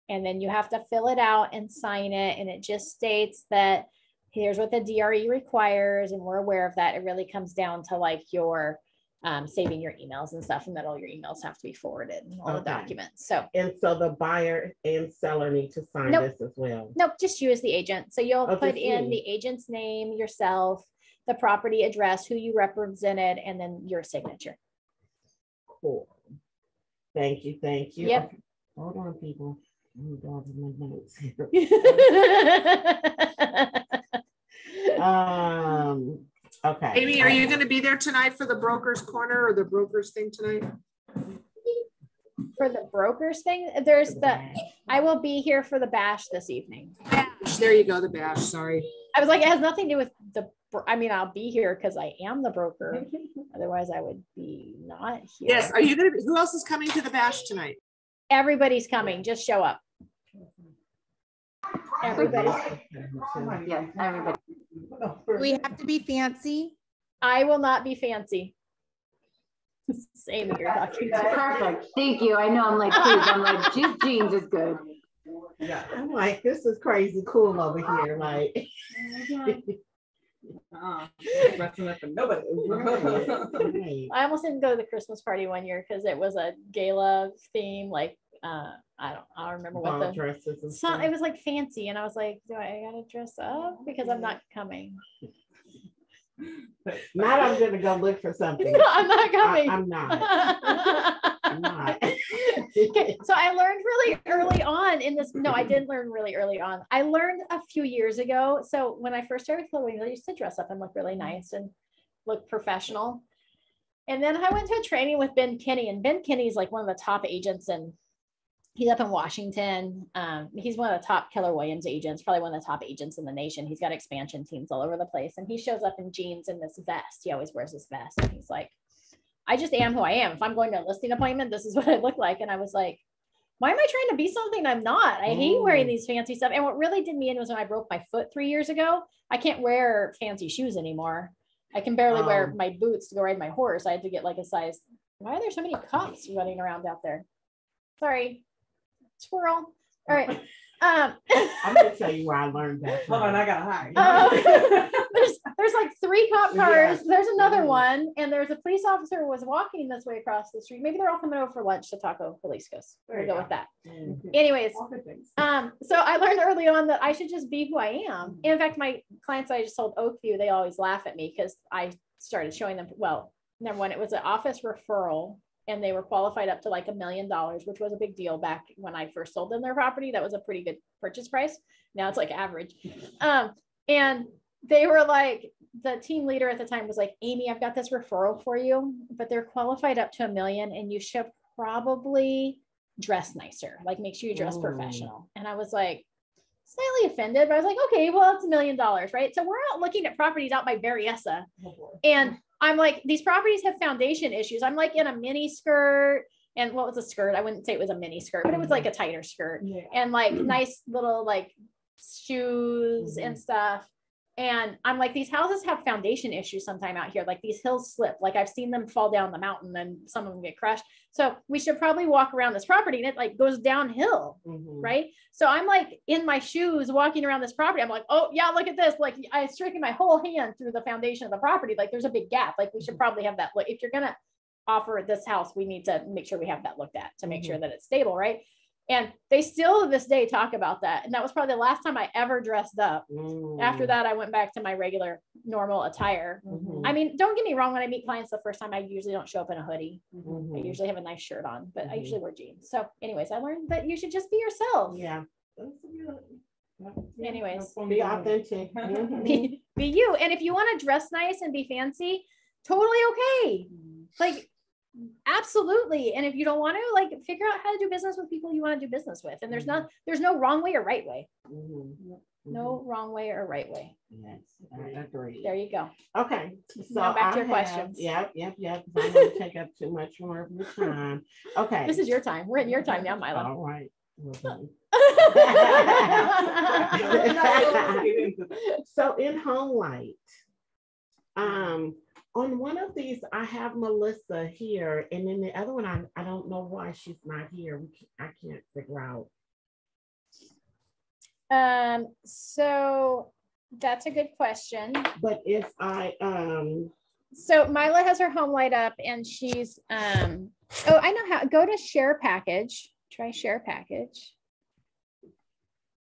And then you have to fill it out and sign it. And it just states that here's what the DRE requires. And we're aware of that. It really comes down to like your saving your emails and stuff, and that all your emails have to be forwarded and all the documents. So, and so the buyer and seller need to sign this as well. Nope, just you as the agent. So you'll put in the agent's name, yourself, the property address, who you represented, and then your signature. Cool. Thank you. Thank you. Yep. Okay. Hold on, people. I'm drawing my notes here. Okay. Amy, are you going to be there tonight for the broker's corner or the broker's thing tonight? For the broker's thing, there's I will be here for the bash this evening. Bash, there you go, the bash, sorry. I was like, it has nothing to do with I mean, I'll be here because I am the broker. Otherwise I would be not here. Yes, are you going to be, who else is coming to the bash tonight? Everybody's coming, just show up. Everybody's Yes, everybody. We have to be fancy. I will not be fancy. Same you're talking to. Perfect. Thank you. I know I'm like, please, I'm like, just jeans is good. Yeah, I'm like, this is crazy cool over here. Like, Nobody. I almost didn't go to the Christmas party one year because it was a gala theme, like I don't remember what the dresses and it was like fancy, and I was like, do I gotta dress up because I'm not coming? Not I'm gonna go look for something. No, I'm not coming. I'm not. I'm not. Okay, so I learned really early on in this. No, I didn't learn really early on. I learned a few years ago. So when I first started clothing, I used to dress up and look really nice and look professional. And then I went to a training with Ben Kinney, and Ben Kinney is like one of the top agents, and he's up in Washington. He's one of the top Keller Williams agents, probably one of the top agents in the nation. He's got expansion teams all over the place. And he shows up in jeans and this vest. He always wears this vest. And he's like, I just am who I am. If I'm going to a listing appointment, this is what I look like. And I was like, why am I trying to be something I'm not? I hate wearing these fancy stuff. And what really did me in was when I broke my foot 3 years ago. I can't wear fancy shoes anymore. I can barely wear my boots to go ride my horse. I had to get like a size. Why are there so many cops running around out there? Sorry. Squirrel. All right. I'm gonna tell you where I learned that. Hold on, I gotta hide. There's like 3 cop cars. Yes. There's another Mhm. one, and there's a police officer who was walking this way across the street. Maybe they're all coming over for lunch to Taco Jalisco's. There We'll you go go. with that. Mm. Anyways, All good things. so I learned early on that I should just be who I am. In fact, my clients I just sold Oakview, they always laugh at me because I started showing them, well, number one, it was an office referral and they were qualified up to like $1 million, which was a big deal back when I first sold them their property. That was a pretty good purchase price. Now it's like average. And they were like, the team leader at the time was like, Amy, I've got this referral for you, but they're qualified up to $1 million and you should probably dress nicer. Like make sure you dress Ooh. professional. And I was like, slightly offended, but I was like, okay, well, it's $1 million, right? So we're out looking at properties out by Berryessa. And I'm like, these properties have foundation issues. I'm like in a mini skirt. And what was a skirt? I wouldn't say it was a mini skirt, but it was like a tighter skirt Yeah. and like nice little like shoes and stuff. And I'm like, these houses have foundation issues sometime out here. Like these hills slip. Like I've seen them fall down the mountain and some of them get crushed. So we should probably walk around this property and it like goes downhill. Mhm. Right. So I'm like in my shoes walking around this property. I'm like, oh yeah, look at this. Like I was streaking my whole hand through the foundation of the property. Like there's a big gap. Like we should probably have that. Look, if you're going to offer this house, we need to make sure we have that looked at to make sure that it's stable. Right. And they still to this day talk about that. And that was probably the last time I ever dressed up. After that, I went back to my regular normal attire. Mhm. I mean, don't get me wrong. When I meet clients the first time, I usually don't show up in a hoodie. I Mhm. usually have a nice shirt on, but I Mhm. usually wear jeans. So anyways, I learned that you should just be yourself. Yeah. Anyways, Be authentic. Mhm. be you. And if you want to dress nice and be fancy, totally okay. Like, absolutely. And if you don't want to, like, figure out how to do business with people you want to do business with. And there's no wrong way or right way. Mhm. No wrong way or right way. Yes, I agree. There you go. Okay, so Now back to your I have- questions. Yep. 'Cause I don't want to take up too much more of your time. Okay. This is your time. We're in your time now, Mila. All right. Well done. So in Home Light, on one of these, I have Melissa here, and then the other one, I don't know why she's not here. I can't figure out. So that's a good question. But if I, So Mila has her home light up and she's, oh, I know how, go to share package, try share package.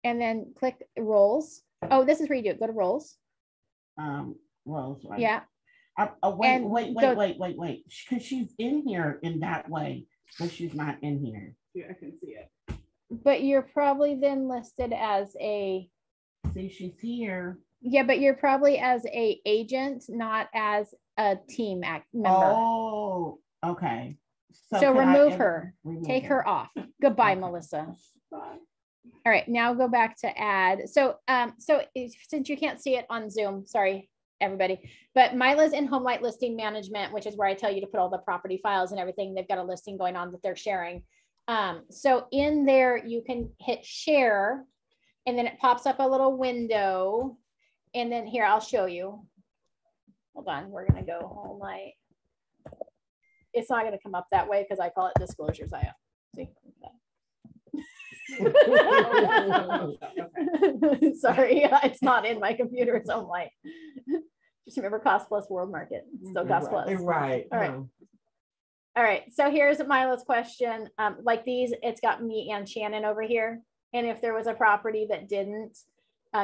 And then click roles. Oh, this is where you do it. Go to roles. Rose, right? Yeah. Wait, And wait, go- wait, because she's in here in that way, but she's not in here. Yeah, I can see it. But you're probably then listed as a, See, she's here. yeah, but you're probably as a agent, not as a team member. Oh, okay. So can I remove edit- her, remove take her off. Goodbye, Melissa. All right, now go back to add. So, since you can't see it on Zoom, sorry, everybody, but Mila's in Home Light Listing Management, which is where I tell you to put all the property files and everything. They've got a listing going on that they're sharing. So in there, you can hit share and then it pops up a little window. And then here, I'll show you. Hold on, we're gonna go Home Light. It's not gonna come up that way because I call it disclosures. I see. Sorry, it's not in my computer. It's Home Light. Just remember Cost Plus World Market. It's still Cost Plus. Right. All right. All right. So here's Milo's question. Like these, it's got me and Shannon over here. And if there was a property that didn't,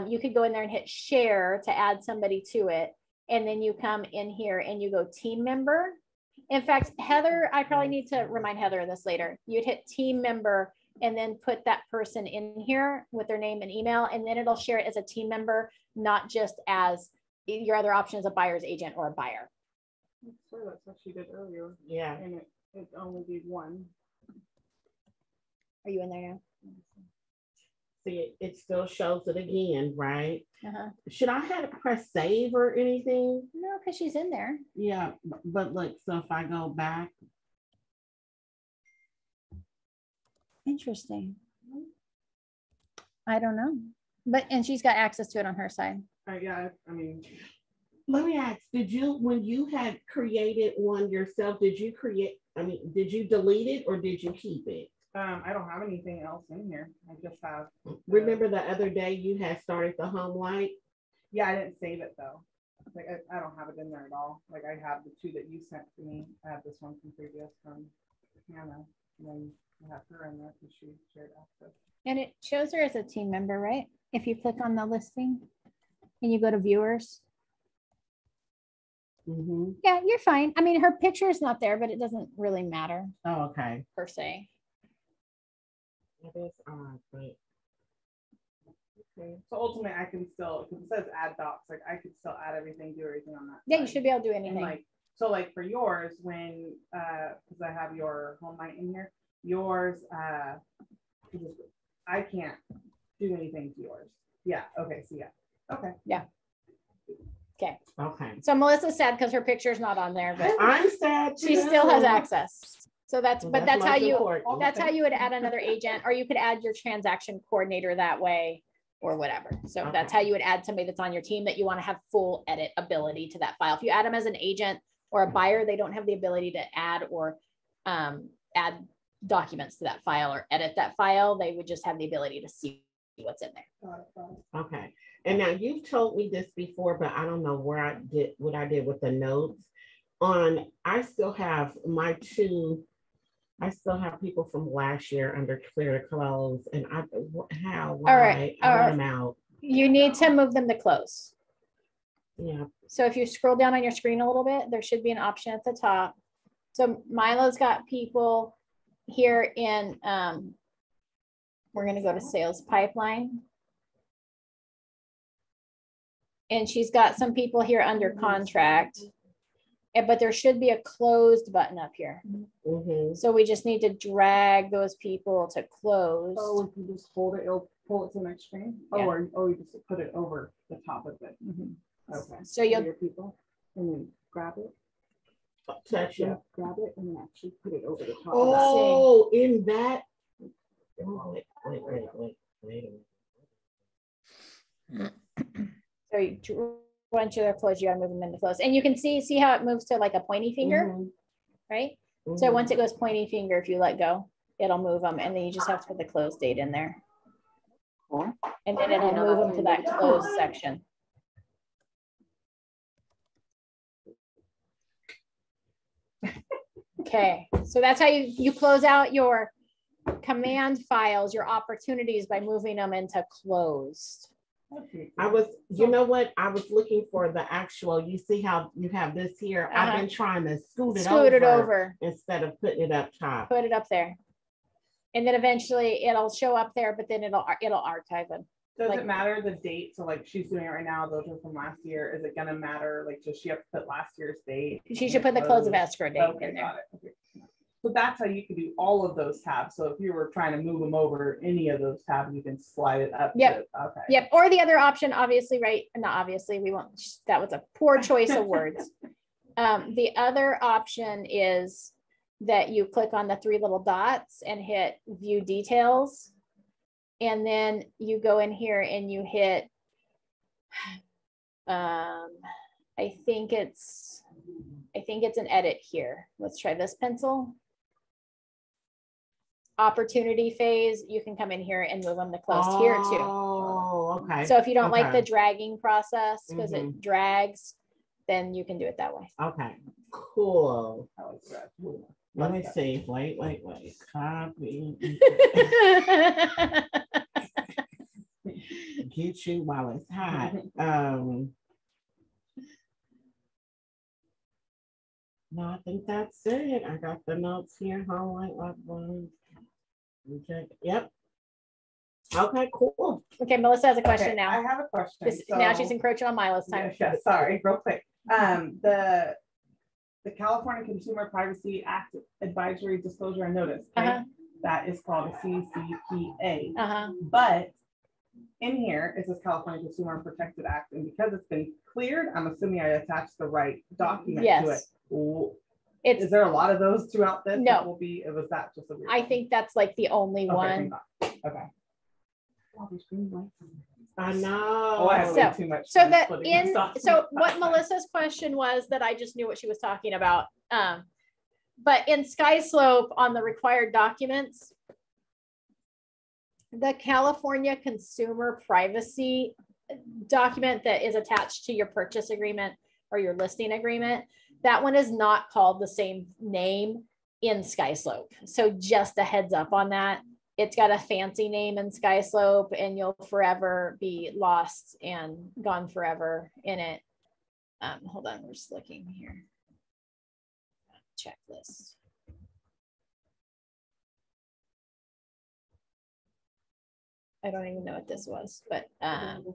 you could go in there and hit share to add somebody to it. And then you come in here and you go team member. In fact, Heather, I probably need to remind Heather of this later. You'd hit team member and then put that person in here with their name and email, and then it'll share it as a team member, not just as your other option is a buyer's agent or a buyer. So that's what she did earlier, Yeah. and it only did one. Are you in there now? See, it still shows it again, right? Uh-huh. Should I have to press save or anything? No, because she's in there. Yeah, but look, so if I go back, Interesting. I don't know. But, and she's got access to it on her side. Yeah, I mean, let me ask, did you, when you had created one yourself, did you delete it or did you keep it? I don't have anything else in here. I just have. Remember the other day you had started the home light? Yeah, I didn't save it though. Like I don't have it in there at all. Like I have the two that you sent to me. I have this one from previous from Hannah. And then I have her in there because she shared access. And it shows her as a team member, right? If you click on the listing and you go to viewers. Mm-hmm. Yeah, you're fine. I mean, her picture is not there, but it doesn't really matter Oh, okay. per se. That is odd, but. Okay. So ultimately, I can still, because it says add docs, like I could still add everything, do everything on that. Yeah, you side. should be able to do And anything. like, so like for yours, when, because I have your home light in here, yours, I can't do anything to yours. Yeah, okay, so yeah, okay. Okay. So Melissa's sad because her picture's not on there, but I'm sad. she too. still has access. So that's, Well, but that's how most you, important. that's how you would add another agent, or you could add your transaction coordinator that way or whatever. So that's how you would add somebody that's on your team that you want to have full edit ability to that file. If you add them as an agent or a buyer, they don't have the ability to add or add documents to that file or edit that file. They would just have the ability to see what's in there. Okay. And now you've told me this before, but I don't know where I did what I did with the notes. I still have people from last year under clear to close, and why? All right. I want them out. You need to move them to close. Yeah. So if you scroll down on your screen a little bit, there should be an option at the top. So Milo's got people here in, we're going to go to sales pipeline. And she's got some people here under contract, but there should be a closed button up here. Mm-hmm. So we just need to drag those people to close. Oh, if you just hold it, it'll pull it to the next screen. Yeah. Or you just put it over the top of it. Okay. So you'll, your people and then grab it. Touch Yeah, it. grab it and then actually put it over the top. Oh, in that. Oh, wait. so you, once you're closed, you gotta move them into close. And you can see how it moves to like a pointy finger, right? So once it goes pointy finger, if you let go, it'll move them, and then you just have to put the close date in there. And then it'll move them to that closed section. Okay, so that's how you close out your command files, your opportunities by moving them into closed. You know what? I was looking for the actual, you see how you have this here? I've been trying to scoot it over instead of putting it up top. Put it up there. And then eventually it'll show up there, but then it'll archive them. Does Like- it matter the date? So like she's doing it right now, those are from last year. Is it gonna matter? Like, does she have to put last year's date? She should put the close of escrow date Okay, in there. got it. Okay. So that's how you can do all of those tabs. So if you were trying to move them over any of those tabs, you can slide it up. Yep. Okay. Yep, or the other option, obviously, right? Not obviously, we won't, that was a poor choice of words. The other option is that you click on the three little dots and hit view details. And then you go in here and you hit, I think it's an edit here. Let's try this pencil. Opportunity phase, you can come in here and move them to closed here too. Oh, okay. So if you don't like the Okay. dragging process, because it drags, then you can do it that way. Okay, cool. I like that. Let me see. Wait. Copy. Get you while it's hot. No, I think that's it. I got the notes here. Home light, lock one. Yep. Okay, cool. Okay, Melissa has a question Okay, now. I have a question. Now she's So- encroaching on Milo's time. Yeah, sorry, real quick. The California Consumer Privacy Act Advisory Disclosure and Notice, right? That is called a CCPA. But in here, it says California Consumer Protected Act, and because it's been cleared, I'm assuming I attached the right document to it. Yes. Is there a lot of those throughout this? No. That will be, was that just a weird I one? think that's like the only Okay, one. Okay. Wow, there's green lights on. I know. Oh, I have way too much. So time that splitting this in, document. so what Melissa's question was that I just knew what she was talking about. But in Sky Slope on the required documents, the California Consumer Privacy document that is attached to your purchase agreement or your listing agreement, that one is not called the same name in SkySlope. So just a heads up on that. It's got a fancy name in SkySlope and you'll forever be lost and gone forever in it. Hold on, we're just looking here. Checklist. I don't even know what this was, but Oh,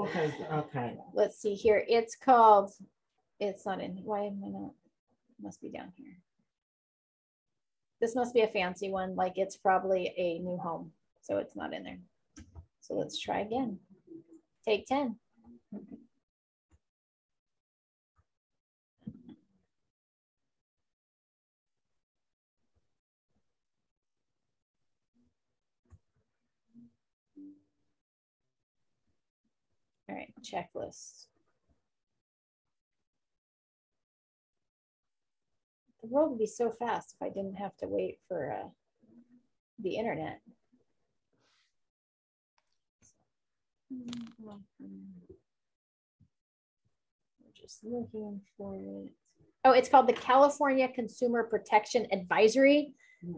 okay, okay. let's see here. It's called, it's not in, why am I not? It must be down here. This must be a fancy one, like it's probably a new home, so it's not in there. So let's try again. Take 10. All right, checklist. The world would be so fast if I didn't have to wait for the internet. We're just looking for it. Oh, it's called the California Consumer Protection Advisory.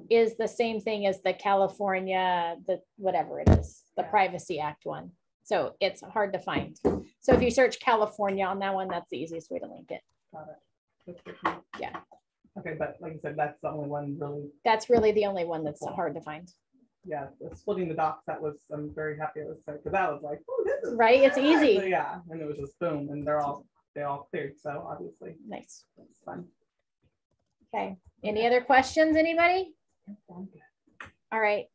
Is the same thing as the California, the whatever it is, the Privacy Act one. So it's hard to find. So if you search California on that one, that's the easiest way to link it. Got it. That's good to know. Yeah. Okay, but like you said, that's the only one really, That's really the only one that's hard to find. yeah, the splitting the docs, that was, I'm very happy it was, because that was like, oh, this is. Right, it's easy. So, yeah, and it was just boom, and they all cleared, so obviously Nice. it's fun. Okay. Any other questions, anybody? All right.